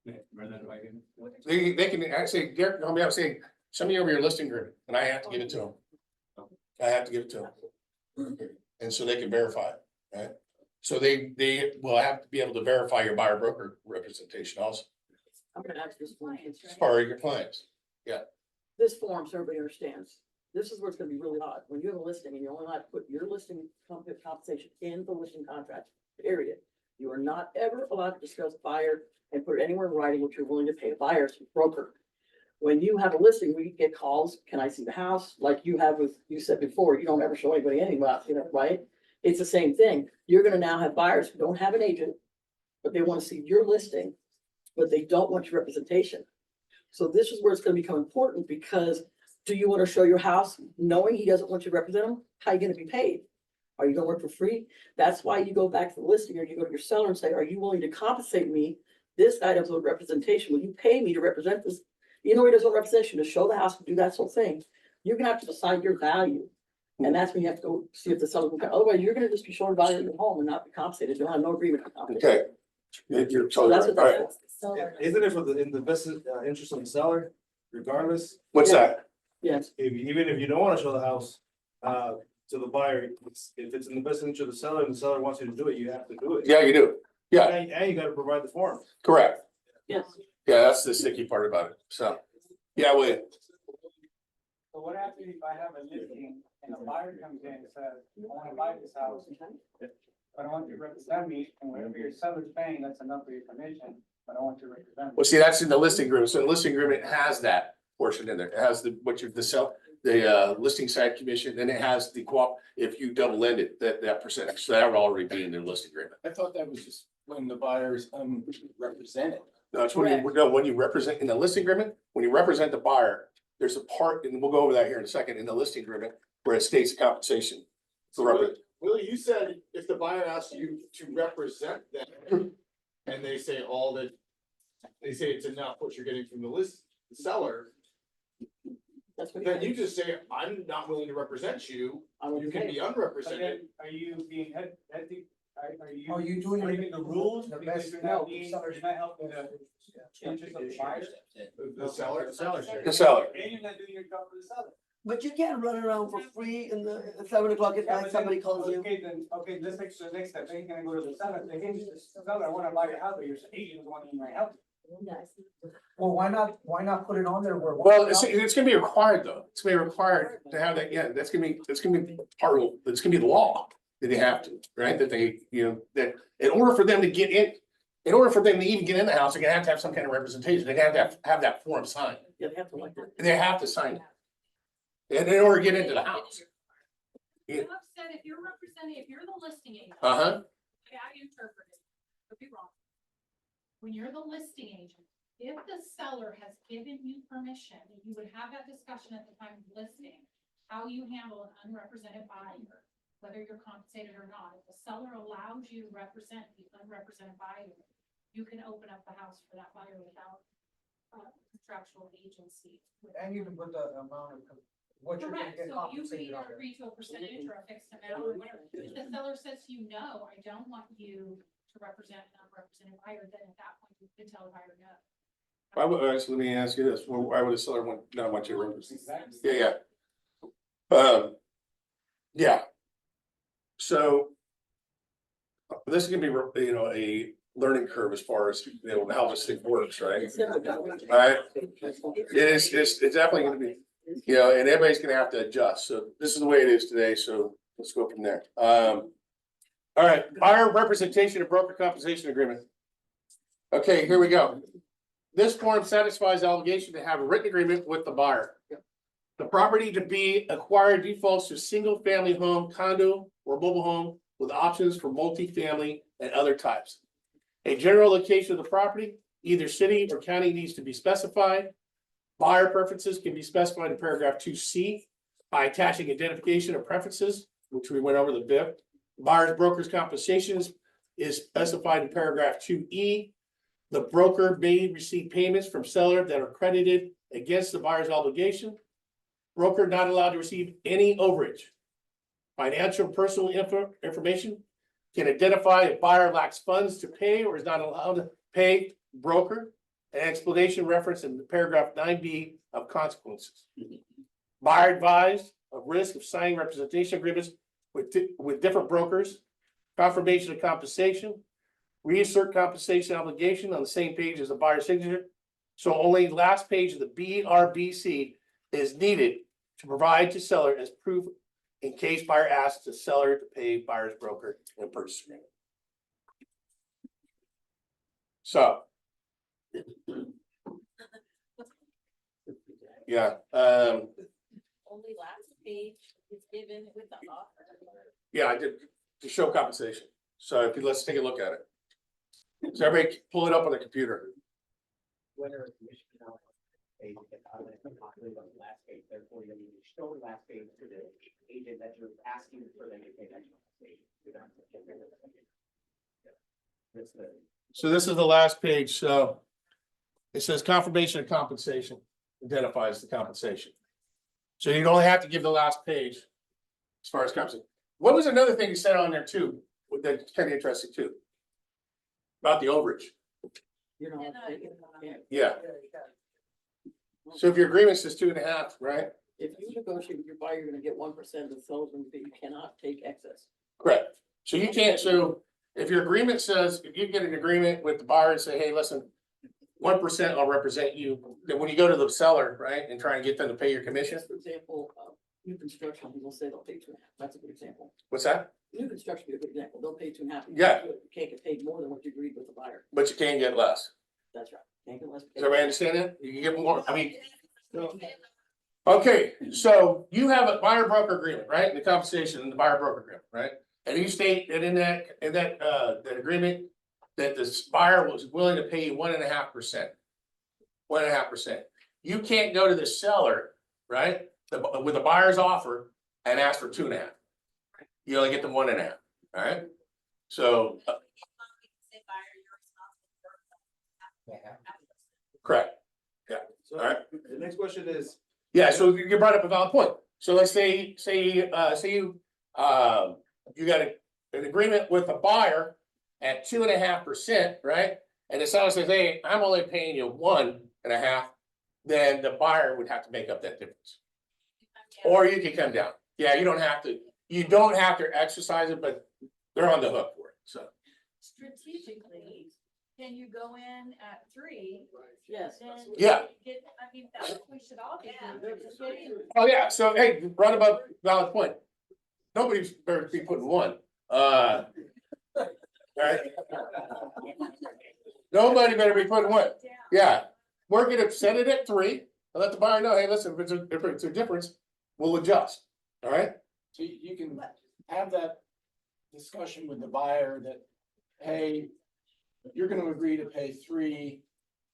C: They can actually, Derek, help me out, say, send me over your listing agreement, and I have to give it to them. I have to give it to them. And so they can verify it, right? So they will have to be able to verify your buyer broker representation also,
B: I'm gonna ask this one.
C: as far as your clients.
B: This form, so everybody understands, this is where it's gonna be really odd, when you have a listing and you're only allowed to put your listing compensation in the listing contract, period. You are not ever allowed to discuss buyer and put it anywhere in writing what you're willing to pay a buyer's broker. When you have a listing, we get calls, can I see the house, like you have with, you said before, you don't ever show anybody anything about, you know, right? It's the same thing, you're gonna now have buyers who don't have an agent, but they wanna see your listing, but they don't want your representation. So this is where it's gonna become important, because do you wanna show your house knowing he doesn't want you to represent him? How are you gonna be paid? Are you gonna work for free? That's why you go back to the listing, or you go to your seller and say, are you willing to compensate me? This guy doesn't want representation, will you pay me to represent this? You know, he doesn't want representation, to show the house, to do that whole thing. You're gonna have to decide your value. And that's when you have to go see if the seller can, otherwise you're gonna just be showing value in your home and not be compensated, you'll have no agreement to compensate.
C: Okay. You're
B: So
C: totally
B: that's
C: right.
B: what
C: All
B: that
C: right.
B: is.
G: Isn't it in the best interest of the seller, regardless?
C: What's that?
B: Yes,
G: Even if you don't wanna show the house, to the buyer, if it's in the best interest of the seller and the seller wants you to do it, you have to do it.
C: Yeah, you do. Yeah,
G: And you gotta provide the form.
C: correct.
B: yes.
C: Yeah, that's the sticky part about it. So, yeah, William.
I: So what happens if I have a listing and a buyer comes in and says, I wanna buy this house, but I don't want you to represent me, and whatever your seller's paying, that's enough for your commission, but I want you to represent me.
C: Well, see, that's in the listing agreement. So the listing agreement has that portion in there. It has the, the listing side commission, then it has the if you double end it, that percentage. So that would already be in the listing agreement.
E: I thought that was just when the buyer's unrepresented.
C: No, it's when you represent in the listing agreement, when you represent the buyer, there's a part, and we'll go over that here in a second, in the listing agreement, where it states compensation.
L: Willie, you said if the buyer asks you to represent them and they say they say it's enough what you're getting from the seller,
B: That's what
L: then you just say, I'm not willing to represent you. You can be
I: But
L: unrepresented.
I: then, are you being are you doing breaking the rules? Because you're not being, you're not helping the interest of the buyer?
L: The seller.
C: The seller.
I: And you're not doing your job for the seller.
F: But you can't run around for free in the, at 7 o'clock at night, somebody calls you.
I: Okay, then, let's take the next step, then you're gonna go to the seller, say, hey, seller, I wanna buy your house, but your agent is wanting my help. Well, why not put it on there where?
C: Well, it's gonna be required though. It's gonna be required to have that, yeah, that's gonna be part of, it's gonna be the law that they have to, right? That they, you know, that in order for them to get in, in order for them to even get in the house, they're gonna have some kind of representation. They're gonna have that form signed.
B: You'd have to like that.
C: They have to sign it. And in order to get into the house.
H: You have said if you're representing, if you're the listing agent.
C: Uh-huh.
H: Okay, I interpret it, could be wrong. When you're the listing agent, if the seller has given you permission, you would have that discussion at the time of listing. How you handle an unrepresented buyer, whether you're compensated or not. If the seller allows you to represent the unrepresented buyer, you can open up the house for that buyer without contractual agency.
I: And you can put the amount of, what you're gonna
H: Correct,
I: get
H: so you can
I: compensated
H: either
I: on.
H: agree to a percentage or a fixed amount or whatever. If the seller says to you, no, I don't want you to represent an unrepresented buyer, then at that point you can tell the buyer no.
C: Why would, let me ask you this, why would a seller not want you to represent? Yeah. Yeah. So. This is gonna be, a learning curve as far as, how this thing works, right? Right? It's definitely gonna be, and everybody's gonna have to adjust, so this is the way it is today, so let's go from there. All right, buyer representation and broker compensation agreement. Okay, here we go. This form satisfies the obligation to have a written agreement with the buyer. The property to be acquired defaults to single-family home, condo, or mobile home with options for multifamily and other types. A general location of the property, either city or county, needs to be specified. Buyer preferences can be specified in paragraph 2C by attaching identification of preferences, which we went over the BIP. Buyer's broker's compensation is specified in paragraph 2E. The broker may receive payments from seller that are credited against the buyer's obligation. Broker not allowed to receive any overage. Financial and personal information can identify if buyer lacks funds to pay or is not allowed to pay broker. An explanation reference in paragraph 9B of consequences. Buyer advised of risk of signing representation agreements with different brokers. Confirmation of compensation. Reinsert compensation obligation on the same page as the buyer's signature. So only last page of the BRBC is needed to provide to seller as proof in case buyer asks the seller to pay buyer's broker in purchase agreement. So. Yeah,
A: Only last page is given with the offer.
C: yeah, I did to show compensation. So if you, let's take a look at it. So everybody pull it up on the computer.
I: Whether it's Michigan. Page, on the last page, therefore you show the last page to the agent that you're asking for them to pay that compensation.
C: So this is the last page, so it says confirmation of compensation, identifies the compensation. So you don't have to give the last page as far as compensation. What was another thing you said on there too, that's kind of interesting too? About the overage. Yeah. So if your agreement says 2.5, right?
B: If you negotiate with your buyer, you're gonna get 1%, the seller's gonna pay, you cannot take excess.
C: Correct. So you can't, so if your agreement says, if you get an agreement with the buyer and say, hey, listen, 1% I'll represent you, then when you go to the seller, right, and try and get them to pay your commission,
B: Just for example, new construction, people say they'll pay 2.5, that's a good example.
C: what's that?
B: New construction is a good example, they'll pay 2.5.
C: Yeah.
B: You can't get paid more than what you agreed with the buyer,
C: But you can get less.
B: that's right. Can't get less.
C: Does everybody understand that? You can get more, I mean. Okay, so you have a buyer broker agreement, right? The compensation and the buyer broker agreement, right? And you state that in that agreement, that this buyer was willing to pay you 1.5%. 1.5%. You can't go to the seller, right? With the buyer's offer and ask for 2.5. You only get the 1.5, all right? So. Correct. Yeah,
D: So
C: all right.
D: the next question is,
C: Yeah, so you brought up a valid point. So let's say you got an agreement with a buyer at 2.5%, right? And the seller says, hey, I'm only paying you 1.5, then the buyer would have to make up that difference. Or you can come down. Yeah, you don't have to exercise it, but they're on the hook for it, so.
J: Strategically, can you go in at 3?
B: Yes.
J: Then
C: Yeah.
J: I mean, that's what we should all be doing.
C: Oh, yeah, so hey, brought up a valid point. Nobody's better be putting 1. Right? Nobody better be putting what? Yeah, we're gonna set it at 3 and let the buyer know, hey, listen, if it's a difference, we'll adjust, all right?
E: So you can have that discussion with the buyer that, hey, you're gonna agree to pay 3,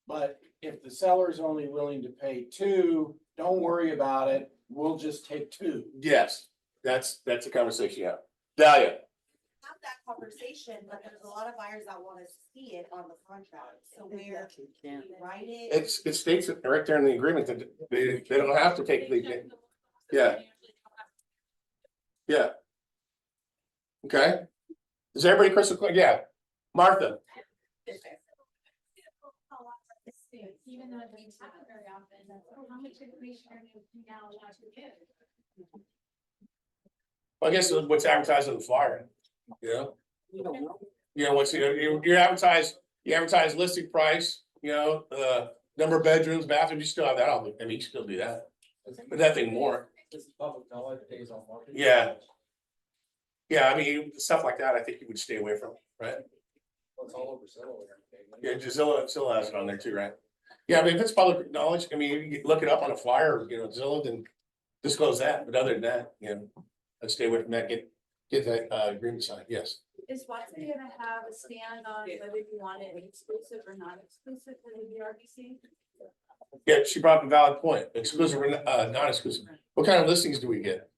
E: but if the seller's only willing to pay 2, don't worry about it, we'll just take 2.
C: Yes, that's a conversation, yeah. Dahlia,
K: Have that conversation, but there's a lot of buyers that wanna see it on the contract, so where
F: Exactly, yeah.
K: we write it.
C: it states it right there in the agreement that they don't have to take the, yeah. Yeah. Okay, is everybody crystal clear? Yeah, Martha,
H: Even though it doesn't happen very often, how much information are you now allowed to give?
C: I guess what's advertised on the flyer, you know? You know, what's, you advertise listing price, you know, number of bedrooms, bathrooms, you still have that on, I mean, you still do that, but nothing more. Yeah. Yeah, I mean, stuff like that, I think you would stay away from, right?
E: It's all over Zillow and everything.
C: Yeah, Zillow has it on there too, right? Yeah, I mean, if it's public knowledge, I mean, you can look it up on a flyer, you know, Zillow, then disclose that, but other than that, you know, I'd stay away from that, get that agreement signed, yes.
J: Is Watson gonna have a stand on whether you want it exclusive or not exclusive for the BRBC?
C: Yeah, she brought up a valid point, exclusive or non-exclusive, what kind of listings do we get?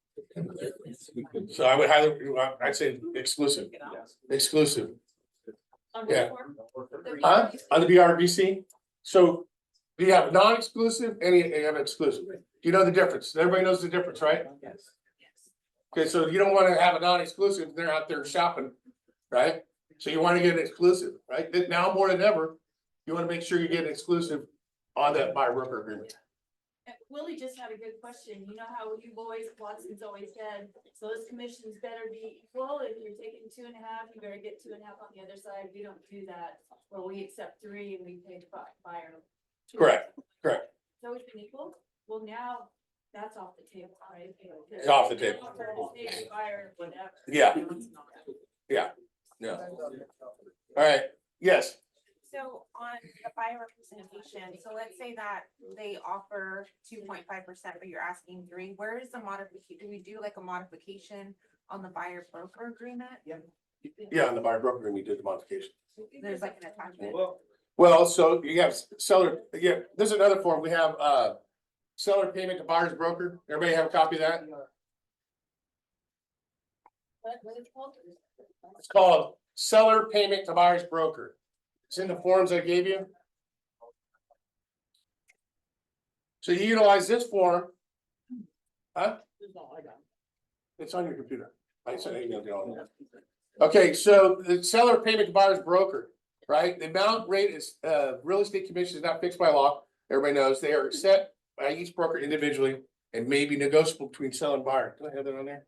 C: So I would I'd say exclusive, exclusive.
J: On
C: Yeah.
J: what form?
C: Huh? On the BRBC, so do you have non-exclusive and you have exclusive? Do you know the difference? Everybody knows the difference, right?
E: Yes.
C: Okay, so you don't wanna have a non-exclusive, they're out there shopping, right? So you wanna get an exclusive, right? Now more than ever, you wanna make sure you get an exclusive on that buyer broker agreement.
J: Willie just had a good question. You know how Watson's always said, so this commissions better be equal. If you're taking 2.5, you better get 2.5 on the other side. We don't do that. Well, we accept 3 and we pay the buyer. 2.
C: Correct.
J: So it's been equal? Well, now that's off the table, right?
C: It's off the table.
J: Buyer, whatever.
C: Yeah. No. All right, yes,
K: So on the buyer representation, so let's say that they offer 2.5%, but you're asking 3, where is the modification? Do we do like a modification on the buyer broker agreement?
C: yeah, on the buyer broker agreement, we did the modification.
K: There's like an attachment.
C: Well, so you have seller, yeah, there's another form, we have seller payment to buyer's broker, everybody have a copy of that? It's called seller payment to buyer's broker. It's in the forms I gave you. So you utilize this form. Huh? It's on your computer. I said, hey, you know, okay, so the seller payment to buyer's broker, right? The amount rate is, real estate commission is not fixed by law. Everybody knows they are set by each broker individually and may be negotiable between seller and buyer. Do I have that on there?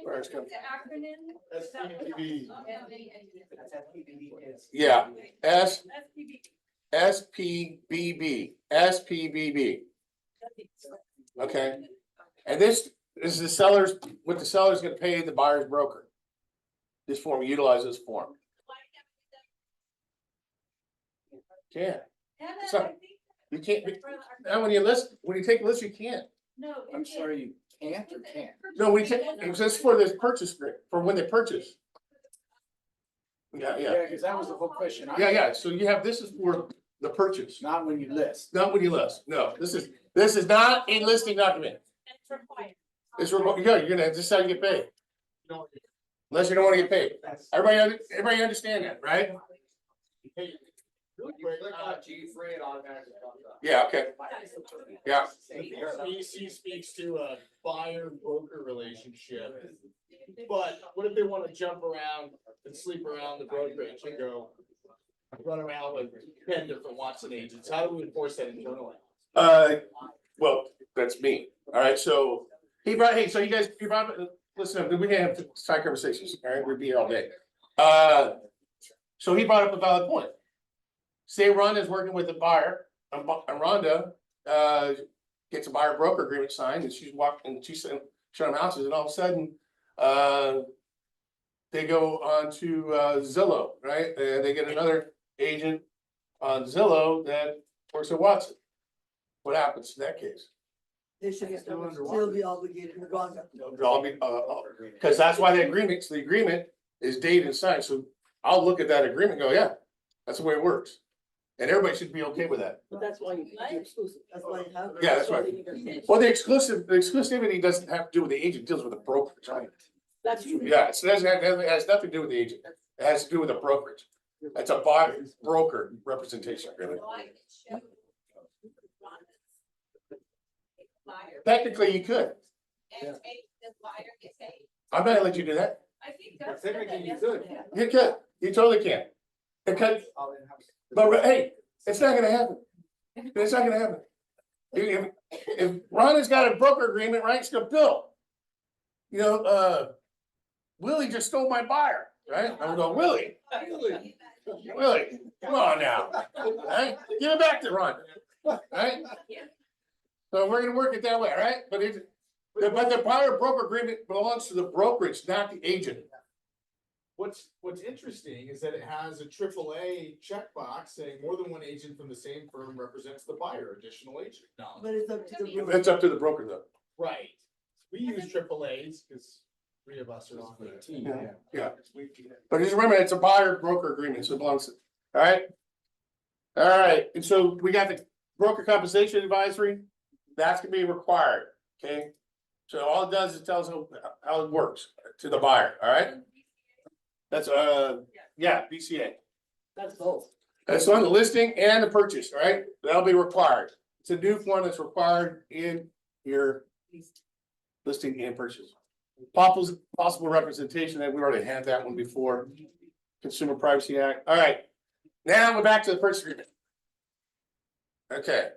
C: Where it's coming.
J: Acronym?
C: Yeah,
J: SPB.
C: SPBB. Okay, and this is the seller's, what the seller's gonna pay the buyer's broker. This form, utilize this form. Can't, So- you can't, and when you take a list, you can't.
J: No.
E: I'm sorry, you can't or can't?
C: No, we take, it's just for this purchase, for when they purchase. Yeah,
E: Yeah, because that was the whole question.
C: yeah, so you have, this is for the purchase,
E: Not when you list.
C: not when you list, no, this is not a listing document.
H: It's required.
C: It's remote, yeah, you're gonna, this is how you get paid. Unless you don't wanna get paid. Everybody understand that, right?
L: Really quick, G3 and automatically comes up.
C: Yeah, okay, yeah,
L: BC speaks to a buyer broker relationship. But what if they wanna jump around and sleep around the brokerage and go run around with 10 different Watson agents? How do we enforce that internally?
C: well, that's me, alright, so, so you guys, listen, we can have side conversations, alright, we'd be here all day. So he brought up a valid point. Say Rhonda's working with the buyer, and Rhonda, gets a buyer broker agreement signed, and she's walking, and she's showing them houses, and all of a sudden, they go on to Zillow, right? And they get another agent on Zillow that works at Watson. What happens in that case?
F: They should still be obligated regardless.
C: I'll be, cause that's why the agreement is dated and signed, so I'll look at that agreement and go, yeah, that's the way it works. And everybody should be okay with that.
B: But that's why you do exclusive, that's why you have.
C: Yeah, that's right. Well, the exclusivity doesn't have to do with the agent, it deals with the brokerage, right?
B: That's true.
C: Yeah, so it has nothing to do with the agent, it has to do with the brokerage. It's a buyer broker representation agreement.
A: So I can show buyer
C: Technically, you could,
A: and make the buyer get paid.
C: I'm not gonna let you do that,
J: I think that's.
G: Technically, you could.
C: you could, you totally can. It could, but hey, it's not gonna happen. It's not gonna happen. If Ron has got a broker agreement, right, it's gonna bill. You know, Willie just stole my buyer, right? I'm going, Willie, come on now, right? Give it back to Ron, right? So we're gonna work it that way, right? But the buyer broker agreement belongs to the brokerage, not the agent.
L: What's interesting is that it has a AAA checkbox saying more than one agent from the same firm represents the buyer, additional agent. No,
F: But it's up to the.
C: It's up to the broker though.
L: right. We use AAAs because 3 of us are on the team.
C: Yeah. But just remember, it's a buyer broker agreement, so it belongs to, all right? All right, and so we got the broker compensation advisory, that's gonna be required, okay? So all it does is tells them how it works to the buyer, all right? That's, yeah, BCA.
B: That's both.
C: That's on the listing and the purchase, all right? That'll be required. It's a new form that's required in your listing and purchase. Possible representation, that we already had that one before. Consumer Privacy Act. All right. Now we're back to the purchase agreement. Okay.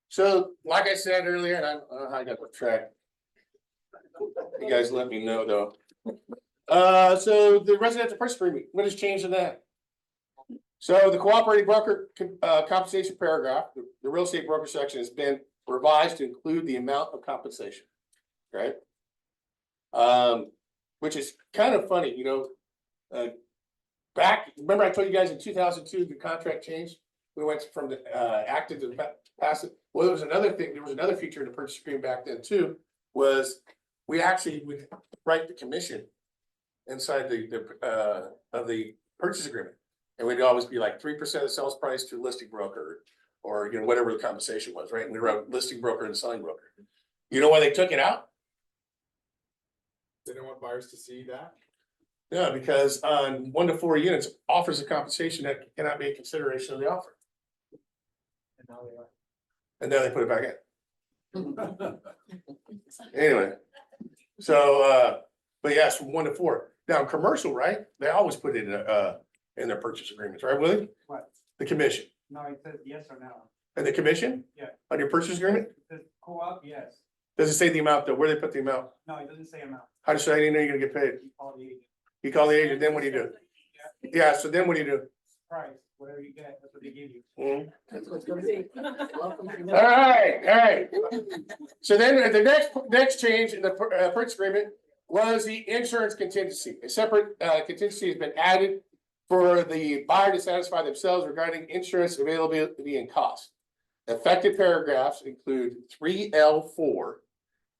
C: So like I said earlier, and I don't know how I got the track. You guys let me know though. So the residential purchase agreement, what has changed in that? So the cooperating broker compensation paragraph, the real estate broker section has been revised to include the amount of compensation. Right? Which is kind of funny, you know, back, remember I told you guys in 2002, the contract changed? We went from the active to passive. Well, there was another thing, there was another feature in the purchase agreement back then too, was we actually would write the commission inside of the purchase agreement. And we'd always be like 3% of the sales price to listing broker, or, you know, whatever the compensation was, right? And we wrote listing broker and selling broker. You know why they took it out?
L: They don't want buyers to see that.
C: Yeah, because on 1 to 4 units offers a compensation that cannot be a consideration of the offer. And now they put it back in. Anyway, so but yes, from 1 to 4. Now, commercial, right? They always put it in their purchase agreements, right, Willie?
I: What?
C: The commission.
I: No, it says yes or no.
C: And the commission?
I: Yeah.
C: On your purchase agreement?
I: It says co-op, yes.
C: Does it say the amount though? Where they put the amount?
I: No, it doesn't say amount.
C: How do you say you know you're gonna get paid?
I: You call the agent.
C: You call the agent, then what do you do? Yeah, so then what do you do?
I: Price, whatever you get, that's what they give you.
C: Mhm.
B: That's what it's gonna be. Welcome to
C: All right. So then the next change in the purchase agreement was the insurance contingency. A separate contingency has been added for the buyer to satisfy themselves regarding insurance availability and cost. Affected paragraphs include 3L4,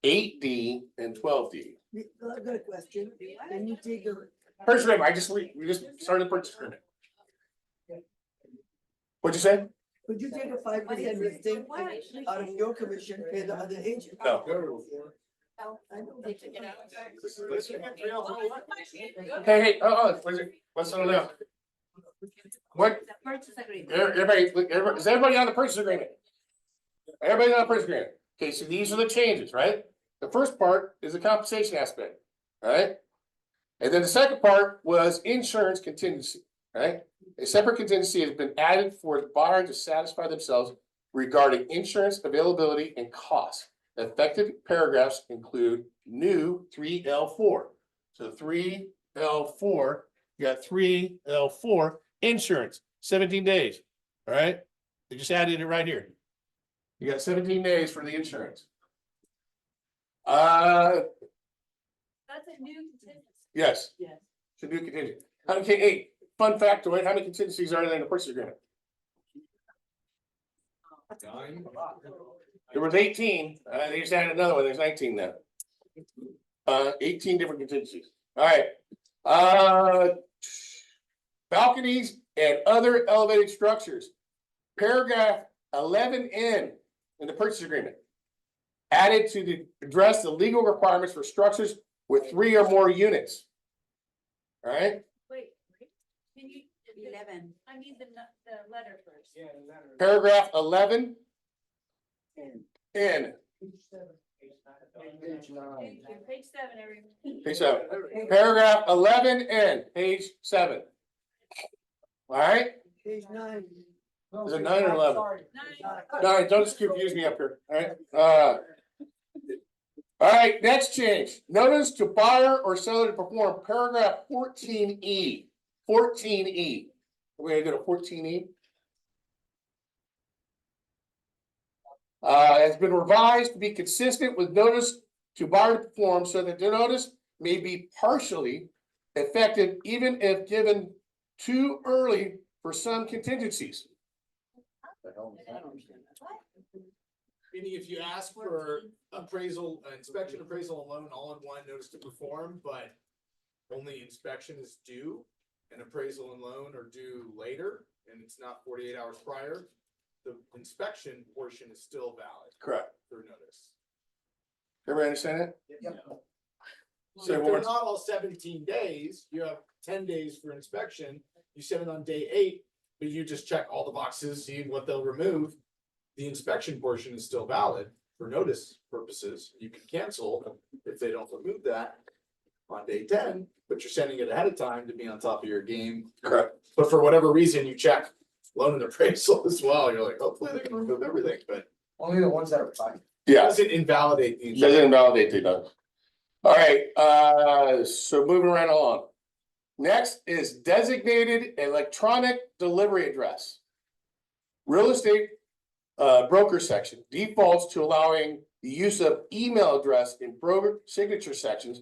C: 8D, and 12D.
F: I've got a question. Can you take a,
C: Purchase agreement, we just started the purchase agreement. What'd you say?
F: could you take a 5% listing out of your commission, pay the other agent?
C: No.
F: I know.
C: Hey, let's settle down. What? Everybody, is everybody on the purchase agreement? Everybody on the purchase agreement? Okay, so these are the changes, right? The first part is the compensation aspect, right? And then the second part was insurance contingency, right? A separate contingency has been added for the buyer to satisfy themselves regarding insurance availability and cost. Affected paragraphs include new 3L4. So 3L4, you got 3L4 insurance, 17 days, all right? They just added it right here. You got 17 days for the insurance.
J: That's a new contingency.
C: Yes,
F: Yes.
C: should be a contingency. Okay, hey, fun factoid, how many contingencies are there in the purchase agreement? There was 18, they just added another one, there's 19 now. 18 different contingencies, all right. Balconies and other elevated structures. Paragraph 11N in the purchase agreement. Added to address the legal requirements for structures with 3 or more units. All right,
J: Wait, can you? 11. I need the letter first.
I: Yeah, letter.
C: paragraph 11. N.
J: Thank you. Page 7, everyone.
C: Page 7. Paragraph 11N, page 7. All right,
F: Page 9.
C: is it 9 or 11?
I: Sorry.
J: 9.
C: All right, don't just confuse me up here, all right? All right, next change. Notice to buyer or seller to perform paragraph 14E. 14E. We're gonna go to 14E. Has been revised to be consistent with notice to buyer to perform so that the notice may be partially effective even if given too early for some contingencies.
L: Meaning if you ask for appraisal, inspection, appraisal, and loan all in one notice to perform, but only inspection is due and appraisal and loan are due later, and it's not 48 hours prior, the inspection portion is still valid
C: Correct.
L: through notice.
C: Everybody understand that?
L: So if they're not all 17 days, you have 10 days for inspection, you send it on day 8, but you just check all the boxes, see what they'll remove. The inspection portion is still valid for notice purposes. You can cancel if they don't remove that on day 10, but you're sending it ahead of time to be on top of your game.
C: Correct.
L: But for whatever reason, you check loan and appraisal as well. You're like, hopefully they can remove everything, but
I: Only the ones that are fine.
L: it
C: Yeah,
L: doesn't invalidate the.
C: doesn't invalidate the done. All right, so moving right along. Next is designated electronic delivery address. Real estate broker section defaults to allowing the use of email address in broker signature sections,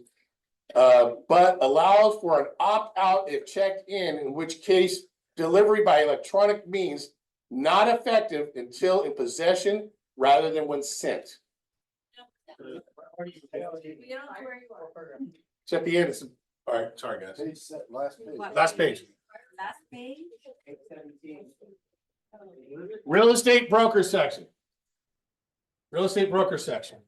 C: but allows for an opt-out if checked in which case delivery by electronic means not effective until in possession rather than when sent.
J: You don't know where you are.
C: It's at the end. All right, sorry, guys.
E: Page set, last page.
C: Last page.
J: Last page.
I: 817.
C: Real estate broker section. Real estate broker section.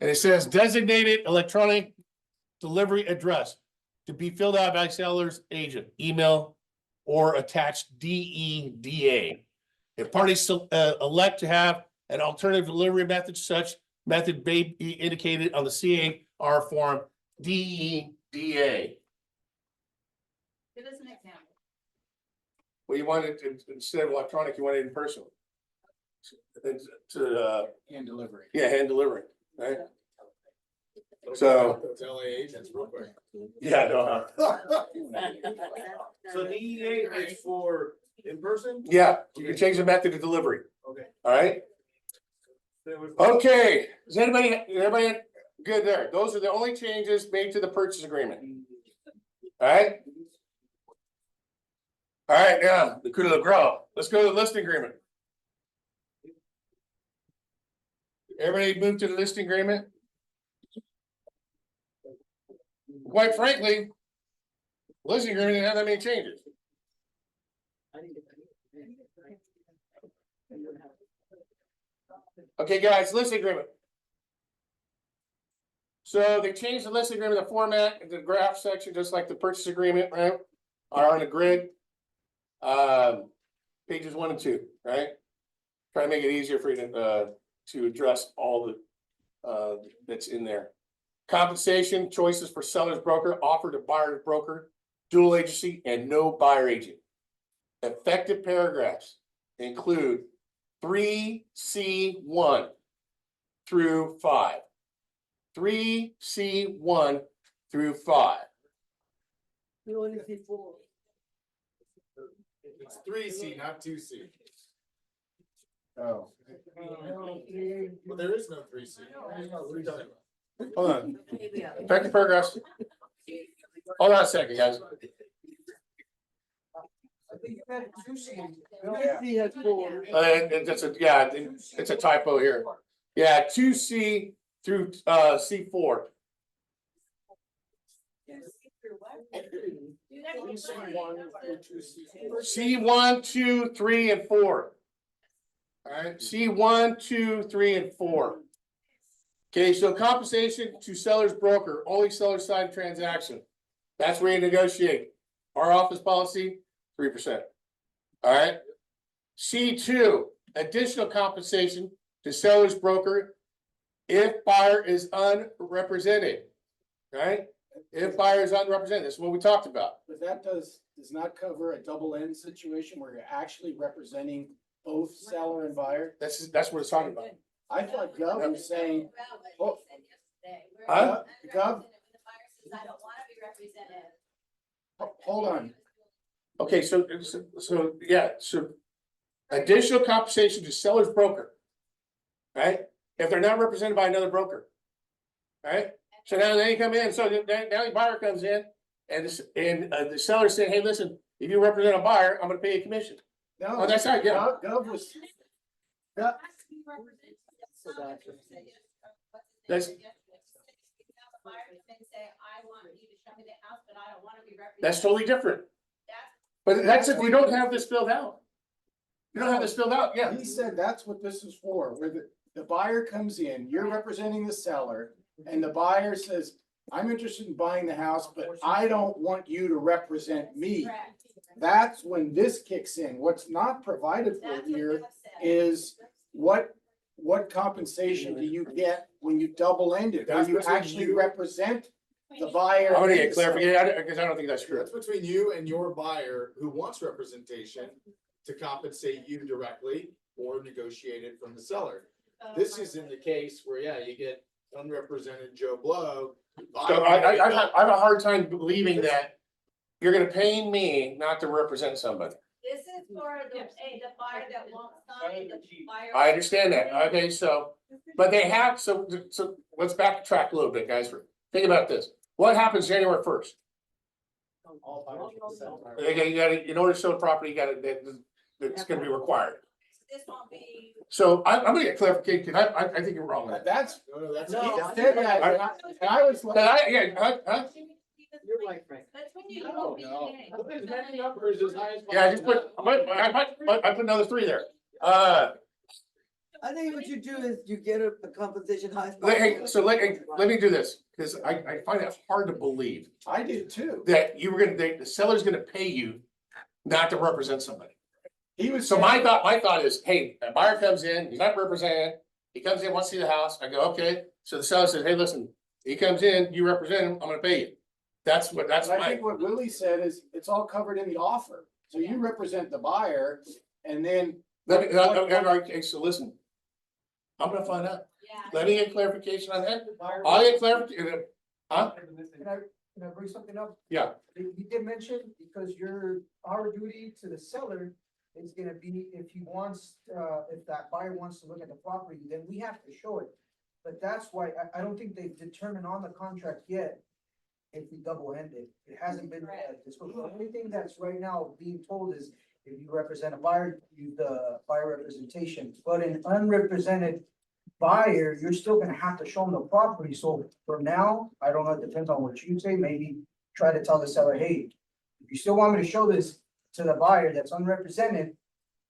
C: And it says designated electronic delivery address to be filled out by seller's agent, email or attached DEDA. If parties elect to have an alternative delivery method, such method may be indicated on the CAR form DEDA.
A: Give us an example.
C: Well, you wanted to, instead of electronic, you wanted it in person.
E: Hand delivery.
C: Yeah, hand delivery, right? So-
L: Those LA agents real quick.
C: Yeah, no,
G: So DEA is for in person?
C: yeah, you can change the method of delivery,
G: Okay.
C: all right? Okay, is everybody good there? Those are the only changes made to the purchase agreement. All right? All right, now, the coup de grace. Let's go to the listing agreement. Everybody move to the listing agreement? Quite frankly, listing agreement didn't have that many changes. Okay, guys, listing agreement. So they changed the listing agreement, the format, the graph section, just like the purchase agreement, right? Are on the grid. Pages 1 and 2, right? Try to make it easier for you to address all the that's in there. Compensation, choices for seller's broker, offer to buyer's broker, dual agency, and no buyer agent. Effective paragraphs include 3C1 through 5. 3C1 through 5.
F: We only see 4.
L: It's 3C, not 2C.
E: Oh.
L: Well, there is no 3C. What are you talking about?
C: Hold on. Effective paragraphs. Hold on a second, guys.
I: I think you had two C's.
F: He has four.
C: It's a typo here. Yeah, 2C through C4. C1, 2, 3, and 4. All right, C1, 2, 3, and 4. Okay, so compensation to seller's broker, only seller side transaction. That's where you negotiate. Our office policy, 3%. All right. C2, additional compensation to seller's broker if buyer is unrepresented. Right? If buyer is unrepresented, this is what we talked about.
E: But that does not cover a double end situation where you're actually representing both seller and buyer.
C: That's what it's talking about.
E: I thought Gov was saying,
A: Huh?
E: Gov,
A: I don't wanna be represented.
E: hold on.
C: Okay, so additional compensation to seller's broker. Right? If they're not represented by another broker. Right? So now they come in, so now the buyer comes in and the seller said, hey, listen, if you represent a buyer, I'm gonna pay you a commission.
E: No.
C: Oh, that's not, yeah.
E: Gov was, Gov-
C: That's- That's totally different. But that's if we don't have this filled out. You don't have this filled out, yeah.
E: he said that's what this is for, where the buyer comes in, you're representing the seller, and the buyer says, I'm interested in buying the house, but I don't want you to represent me. That's when this kicks in. What's not provided for here is what compensation do you get when you double ended? Are you actually represent the buyer?
C: I'm gonna
E: and
C: get
E: the seller?
C: clarification, because I don't think that's true.
L: That's between you and your buyer who wants representation to compensate you directly or negotiate it from the seller. This is in the case where, yeah, you get unrepresented Joe Blow.
C: So I have a hard time believing that you're gonna pay me not to represent somebody.
A: This is for the buyer that won't sign, the buyer.
C: I understand that, okay, so, but they have, so let's backtrack a little bit, guys. Think about this. What happens January 1st? You gotta, in order to sell the property, you gotta, it's gonna be required.
A: This won't be.
C: So I'm gonna get clarification, I think you're wrong.
E: That's,
L: No, that's.
E: he said that, and I was like.
C: Huh?
F: You're right, Frank.
A: Between you
L: No,
A: and
L: no.
A: me.
L: There's many numbers as high as.
C: Yeah, I just put, I put another 3 there.
F: I think what you do is you get a compensation high.
C: Let me do this, because I find it hard to believe
E: I did too.
C: that the seller's gonna pay you not to represent somebody.
E: He was.
C: So my thought is, hey, a buyer comes in, he's not represented, he comes in, wants to see the house, I go, okay, so the seller says, hey, listen, he comes in, you represent him, I'm gonna pay you. That's
E: I
C: my,
E: think what Willie said is, it's all covered in the offer, so you represent the buyer, and then.
C: okay, so listen. I'm gonna find out,
A: Yeah.
C: let me get clarification on that, I'll get clarification, huh?
I: Can I bring something up?
C: Yeah.
I: You did mention, because our duty to the seller is gonna be if he wants, if that buyer wants to look at the property, then we have to show it. But that's why, I don't think they've determined on the contract yet if we double ended. It hasn't been, disclosed. The only thing that's right now being told is if you represent a buyer, use the buyer representation, but an unrepresented buyer, you're still gonna have to show them the property. So for now, I don't know, it depends on what you say, maybe try to tell the seller, hey, if you still want me to show this to the buyer that's unrepresented,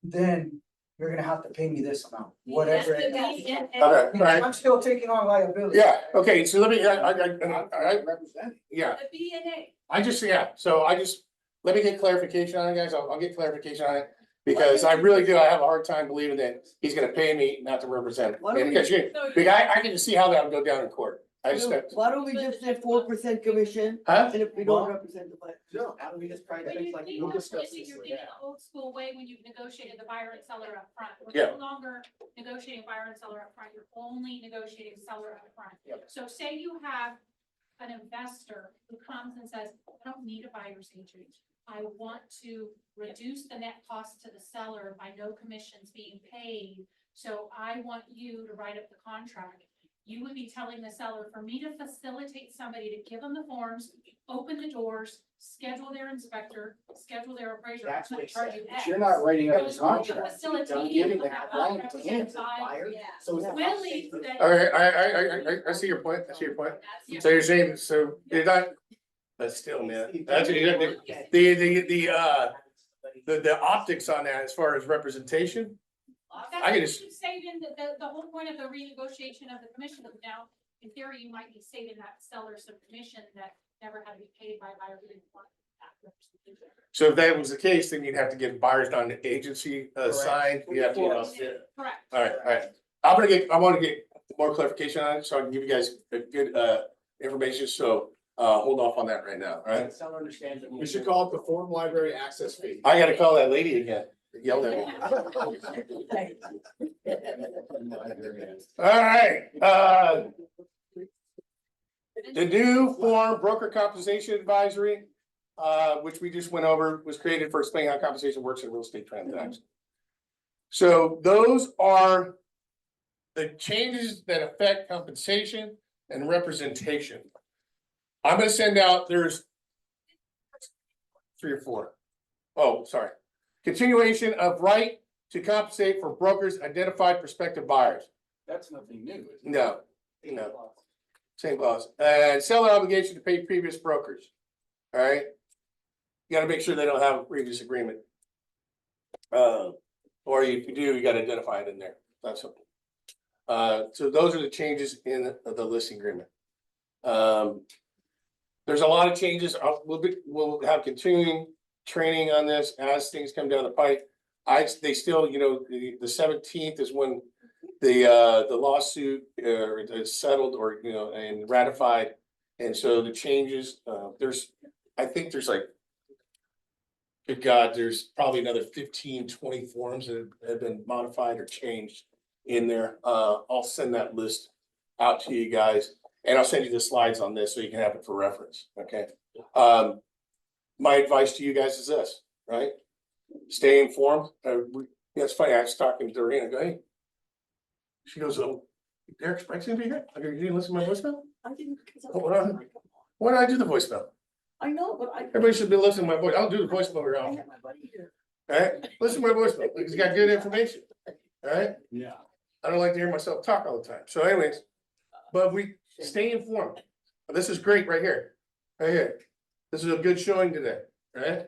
I: then you're gonna have to pay me this amount, whatever. it is.
C: Okay, all right,
I: I'm still taking on liability.
C: yeah, okay, so let me, I
E: Represent.
C: yeah,
A: The B and A.
C: let me get clarification on it, guys, I'll get clarification on it. Because I really do, I have a hard time believing that he's gonna pay me not to represent.
F: Why don't we-
C: Because I can just see how that would go down in court. I just,
F: Why don't we just say 4% commission,
C: huh?
F: and if we don't represent the buyer?
E: No, how do we just try
H: But you
E: like,
H: think
E: we'll
H: that's
E: discuss
H: what
E: this
H: you're
E: later.
H: thinking the old school way when you negotiated the buyer and seller up front. We're
C: Yeah.
H: no longer negotiating buyer and seller up front, you're only negotiating seller up front.
C: Yep.
H: So say you have an investor who comes and says, I don't need a buyer's agent. I want to reduce the net cost to the seller by no commissions being paid. So I want you to write up the contract. You would be telling the seller, for me to facilitate somebody to give them the forms, open the doors, schedule their inspector, schedule their appraiser. I'm
E: That's
H: gonna
E: what it
H: charge
E: said.
H: you
E: But
H: X.
E: you're not writing up the
H: So you're
E: contract.
H: facilitating
E: You're giving
H: the
E: that blank to him, to the
H: buyer.
E: buyer.
A: Yeah.
E: So it's.
H: Willie said-
C: All right, I see your point, I see your point. So you're saying, so you're not, but still, man, that's, the optics on that as far as representation.
H: That's
C: I
H: what
C: can
H: you
C: just-
H: saving the whole point of the renegotiation of the commission of now, in theory, you might be saving that seller some commission that never had to be paid by a buyer who didn't want that representation.
C: So if that was the case, then you'd have to get buyers down to agency signed, you have to,
H: Correct.
C: all right. I wanna get more clarification on it, so I can give you guys a good information, so hold off on that right now, all right?
E: Seller understands that.
L: We should call it the Forum Library Access Fee.
C: I gotta call that lady again, that yelled at me. All right, the new form broker compensation advisory, which we just went over, was created for explaining how compensation works in real estate transactions. So those are the changes that affect compensation and representation. I'm gonna send out, there's 3 or 4. Oh, sorry. Continuation of right to compensate for brokers identified prospective buyers.
E: That's nothing new, is it?
C: No, same clause. And seller obligation to pay previous brokers. All right. You gotta make sure they don't have a previous agreement. Or if you do, you gotta identify it in there. That's simple. So those are the changes in the listing agreement. There's a lot of changes. We'll have continuing training on this as things come down the pipe. They still, the 17th is when the lawsuit is settled or, and ratified. And so the changes, I think there's like, good God, there's probably another 15, 20 forms that have been modified or changed in there. I'll send that list out to you guys, and I'll send you the slides on this so you can have it for reference, okay? My advice to you guys is this, right? Stay informed. It's funny, I was talking to Doreen, I go, hey. She goes, oh, Derek Sprague's gonna be here? I go, you didn't listen to my voicemail?
F: I didn't. Because
C: Oh, why did I do the voicemail?
F: I know, but I.
C: Everybody should be listening to my voice. I'll do the voicemail very
F: I
C: often.
F: have my buddy here.
C: Alright, listen to my voicemail, because it's got good information, alright?
E: Yeah.
C: I don't like to hear myself talk all the time, so anyways, but we stay informed. This is great right here, right here. This is a good showing today, right?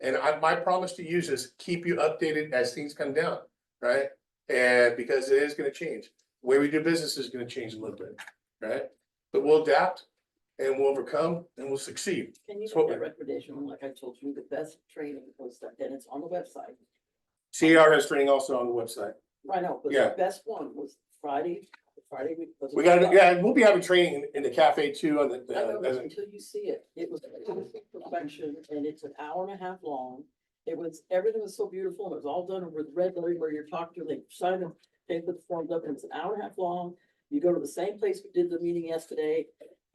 C: And my promise to you is keep you updated as things come down, right? And because it is gonna change, the way we do business is gonna change a little bit, right? But we'll adapt and we'll overcome and we'll succeed.
B: Can you
C: That's what
B: make that
C: we-
B: recommendation, like I told you, the best training was that, then it's on the website.
C: CR has training also on the website.
B: I know, but
C: Yeah.
B: the best one was Friday.
C: We got, yeah, we'll be having training in the cafe too on
B: I know,
C: the,
B: until you see it, it was perfection, and it's an hour and a half long. It was, everything was so beautiful, and it was all done with red lettering where you're talking, they sign them, they put the forms up, and it's an hour and a half long. You go to the same place we did the meeting yesterday,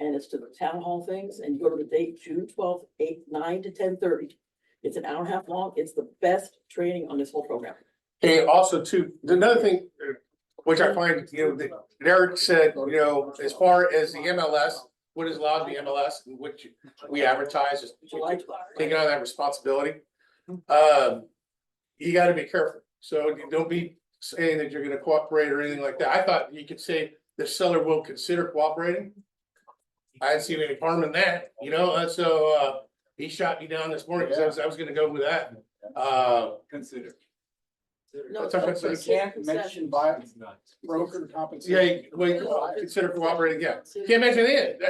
B: and it's to the town hall things, and you go to the date, June 12th, 9 to 10:30. It's an hour and a half long, it's the best training on this whole program.
C: and also too, another thing, which I find, that Derek said, as far as the MLS, what is allowed in the MLS, and which we advertise, is taking on that responsibility. You gotta be careful, so don't be saying that you're gonna cooperate or anything like that. I thought you could say the seller will consider cooperating. I didn't see any harm in that, and so, he shot me down this morning, because I was gonna go with that.
E: Consider.
B: No,
C: What's up,
B: it's
C: what's
E: You
C: that?
E: can't mention by broker
C: Yeah,
E: compensation.
C: wait, consider cooperating, yeah, can't mention it,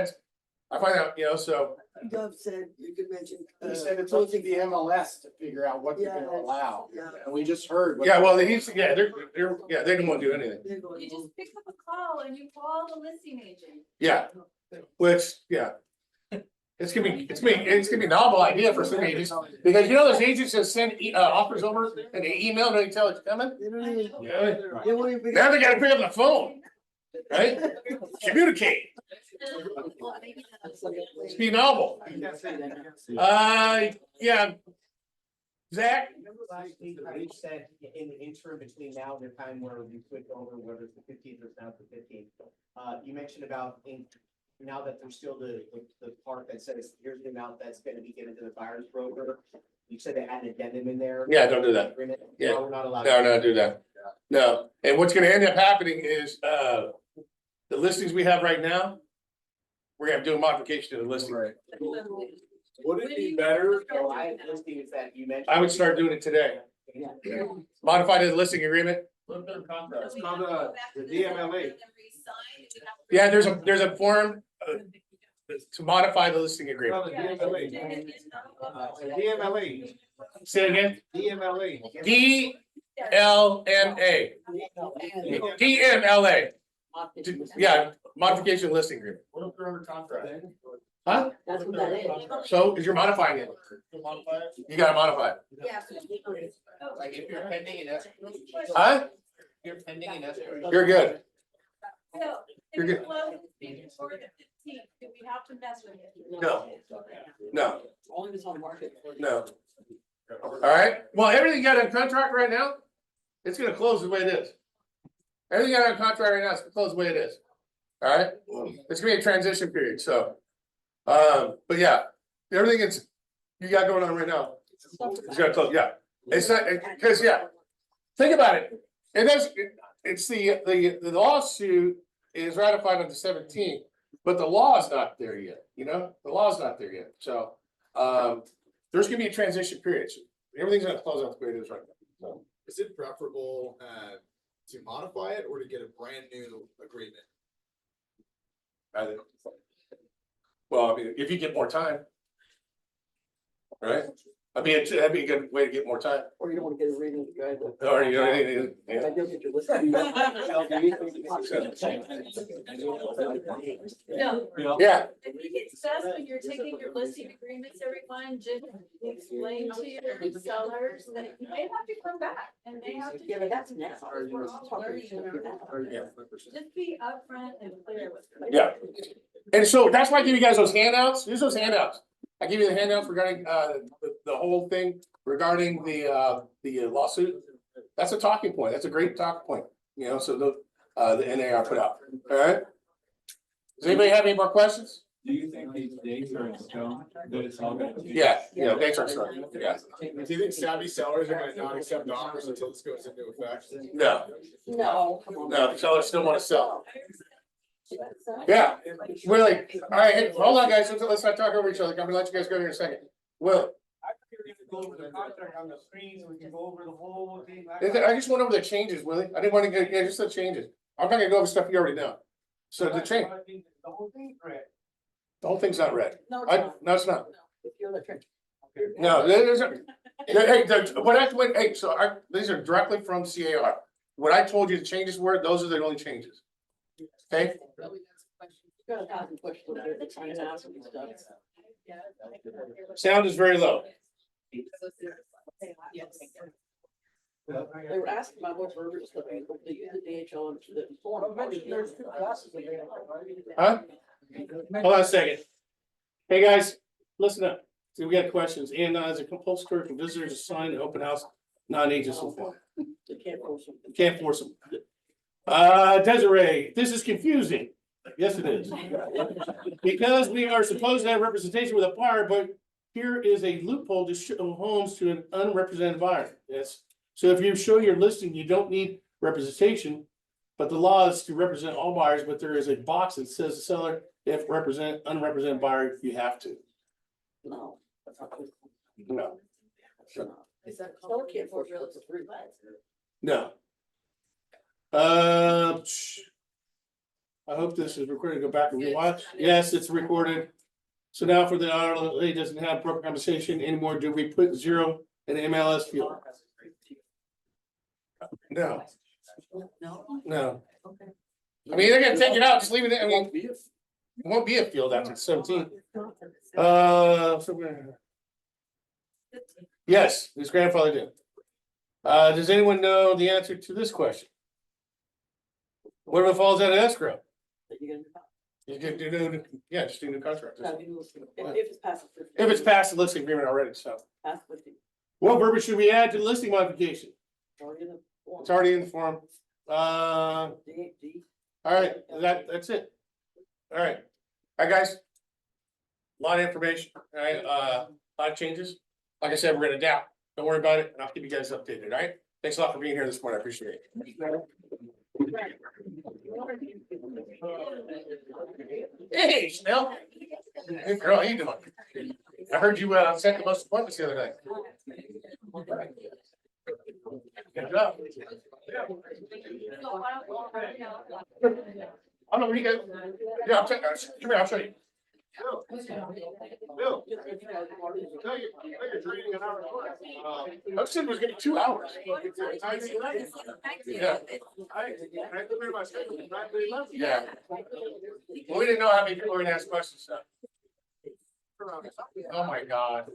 C: I find out, so,
F: Dove said you could mention.
E: He said it's up to the MLS to figure out what they're gonna
F: Yes,
E: allow,
F: yeah.
E: and we just heard. what-
C: yeah, well, they didn't want to do anything,
F: They're going
J: You
F: home.
J: just pick up a call and you call the listing agent.
C: yeah, which, yeah. It's gonna be a novel idea for some agents, because those agents that send offers over and they email, don't even tell it's coming.
F: They don't even.
C: Yeah.
F: They won't even.
C: Now they gotta pick up the phone, right? Communicate. Speed novel. Yeah. Zach?
M: Rich said in the interim between now and the time where we switch over, whether it's the 15th or now the 15th. You mentioned about now that there's still the part that says, here's the amount that's gonna be given to the buyer's broker. You said they had an addendum in there.
C: Yeah, don't do that.
M: Agreement?
C: Yeah.
M: No, we're not allowed.
C: No, do that. No, and what's gonna end up happening is, the listings we have right now, we're gonna do a modification to the listing.
E: Right.
G: Would it be better?
M: So I have listings that you mentioned.
C: I would start doing it today. Modify the listing agreement.
G: It's called, the DMLA.
C: Yeah, there's a form to modify the listing agreement.
G: DMLA.
C: Say it again.
G: DMLA.
C: DLMA. DMLA. Yeah, modification listing agreement.
L: What if they're under contract?
C: Huh?
F: That's what that is.
C: So, cause you're modifying it. You gotta modify it.
A: Yeah.
M: Like if you're pending an escrow.
C: Huh?
M: You're pending an escrow.
C: You're good.
J: So,
C: You're
J: if
C: good.
J: it closes before the 15th, do we have to mess with it?
C: No,
B: Only if it's on the market.
C: no. All right, well, everything you got on contract right now, it's gonna close the way it is. Everything you got on contract right now is gonna close the way it is. All right, it's gonna be a transition period, so. But yeah, everything you got going on right now, it's gonna close, yeah. It's not, cause yeah, think about it. It does, it's the lawsuit is ratified on the 17th, but the law is not there yet, you know, the law is not there yet, so. There's gonna be a transition period, so everything's gonna close out the way it is right now, so.
L: Is it preferable to modify it or to get a brand new agreement?
C: Well, I mean, if you get more time. Right? I mean, that'd be a good way to get more time.
B: Or you don't wanna get a reading the guy that.
C: Or, you know, yeah.
B: I don't get your listing.
J: No.
C: Yeah,
J: I think it's best when you're taking your listing agreements, everyone, just explain to your sellers that you may have to come back and they have to.
B: Yeah, but that's now.
J: We're all learning now. Just be upfront and clear with.
C: yeah. And so that's why I give you guys those handouts. Here's those handouts. I give you the handouts regarding the whole thing regarding the lawsuit. That's a talking point. That's a great talking point, you know, so the NAR put out. All right. Does anybody have any more questions?
I: Do you think these dates are in stone, that it's all gonna?
C: Yeah, thanks for starting. Yeah.
L: Do you think savvy sellers are gonna not accept offers until this goes into effect?
C: No,
B: No, come on.
C: no, the sellers still want to sell. Yeah, we're like, all right, hey, hold on, guys, let's not talk over each other. I'm gonna let you guys go here in a second. Will,
I: I think we're gonna go over the contract on the screen, we can go over the whole thing.
C: I just went over the changes, Willie. I didn't want to get, yeah, just the changes. I'm not gonna go over stuff you already know. So the change,
I: The whole thing's red.
C: the whole thing's not red.
B: No, it's not.
C: No, it's not.
B: If you're the trick.
C: No, there's a, hey, so these are directly from CAR. What I told you the changes were, those are the only changes. Okay?
B: Got 1,000 questions there that trying to ask me stuff.
C: Sound is very low.
B: They were asking about what verbiage that they use the DHL and the form.
I: There's two classes again.
C: Huh? Hold on a second. Hey, guys, listen up. See, we got questions. And as a compulsory for visitors to sign an open house, non-agents will form.
B: They can't force them.
C: Can't force them. Desiree, this is confusing. Yes, it is. Because we are supposed to have representation with a buyer, but here is a loophole to show homes to an unrepresented buyer. Yes. So if you show your listing, you don't need representation. But the law is to represent all buyers, but there is a box that says the seller, if unrepresented buyer, you have to.
B: No.
C: No.
B: Seller can't force real estate free.
C: No. I hope this is recorded. Go back and rewatch. Yes, it's recorded. So now for the RLA doesn't have broker compensation anymore, do we put 0 in the MLS field? No, no. I mean, they're gonna take it out, just leave it in. I mean, it won't be a field after 17. Yes, his grandfather did. Does anyone know the answer to this question? What if it falls out of escrow? You can do, yeah, just do new contracts.
B: If it's past.
C: If it's past the listing agreement already, so.
B: Past 50.
C: What verbiage should we add to the listing modification?
B: Already in the form.
C: It's already in the form.
B: D.
C: All right, that's it. All right. All right, guys. A lot of information, all right, a lot of changes. Like I said, we're gonna adapt. Don't worry about it, and I'll keep you guys updated, all right? Thanks a lot for being here this morning. I appreciate it. Hey, Chanel. Good girl, how you doing? I heard you sent the most appointments the other night. Good job. I don't know where you guys. Yeah, I'll check. Come here, I'll show you. Bill. I said it was gonna be 2 hours. Yeah. Yeah. Well, we didn't know how many people were gonna ask questions, so. Oh, my God.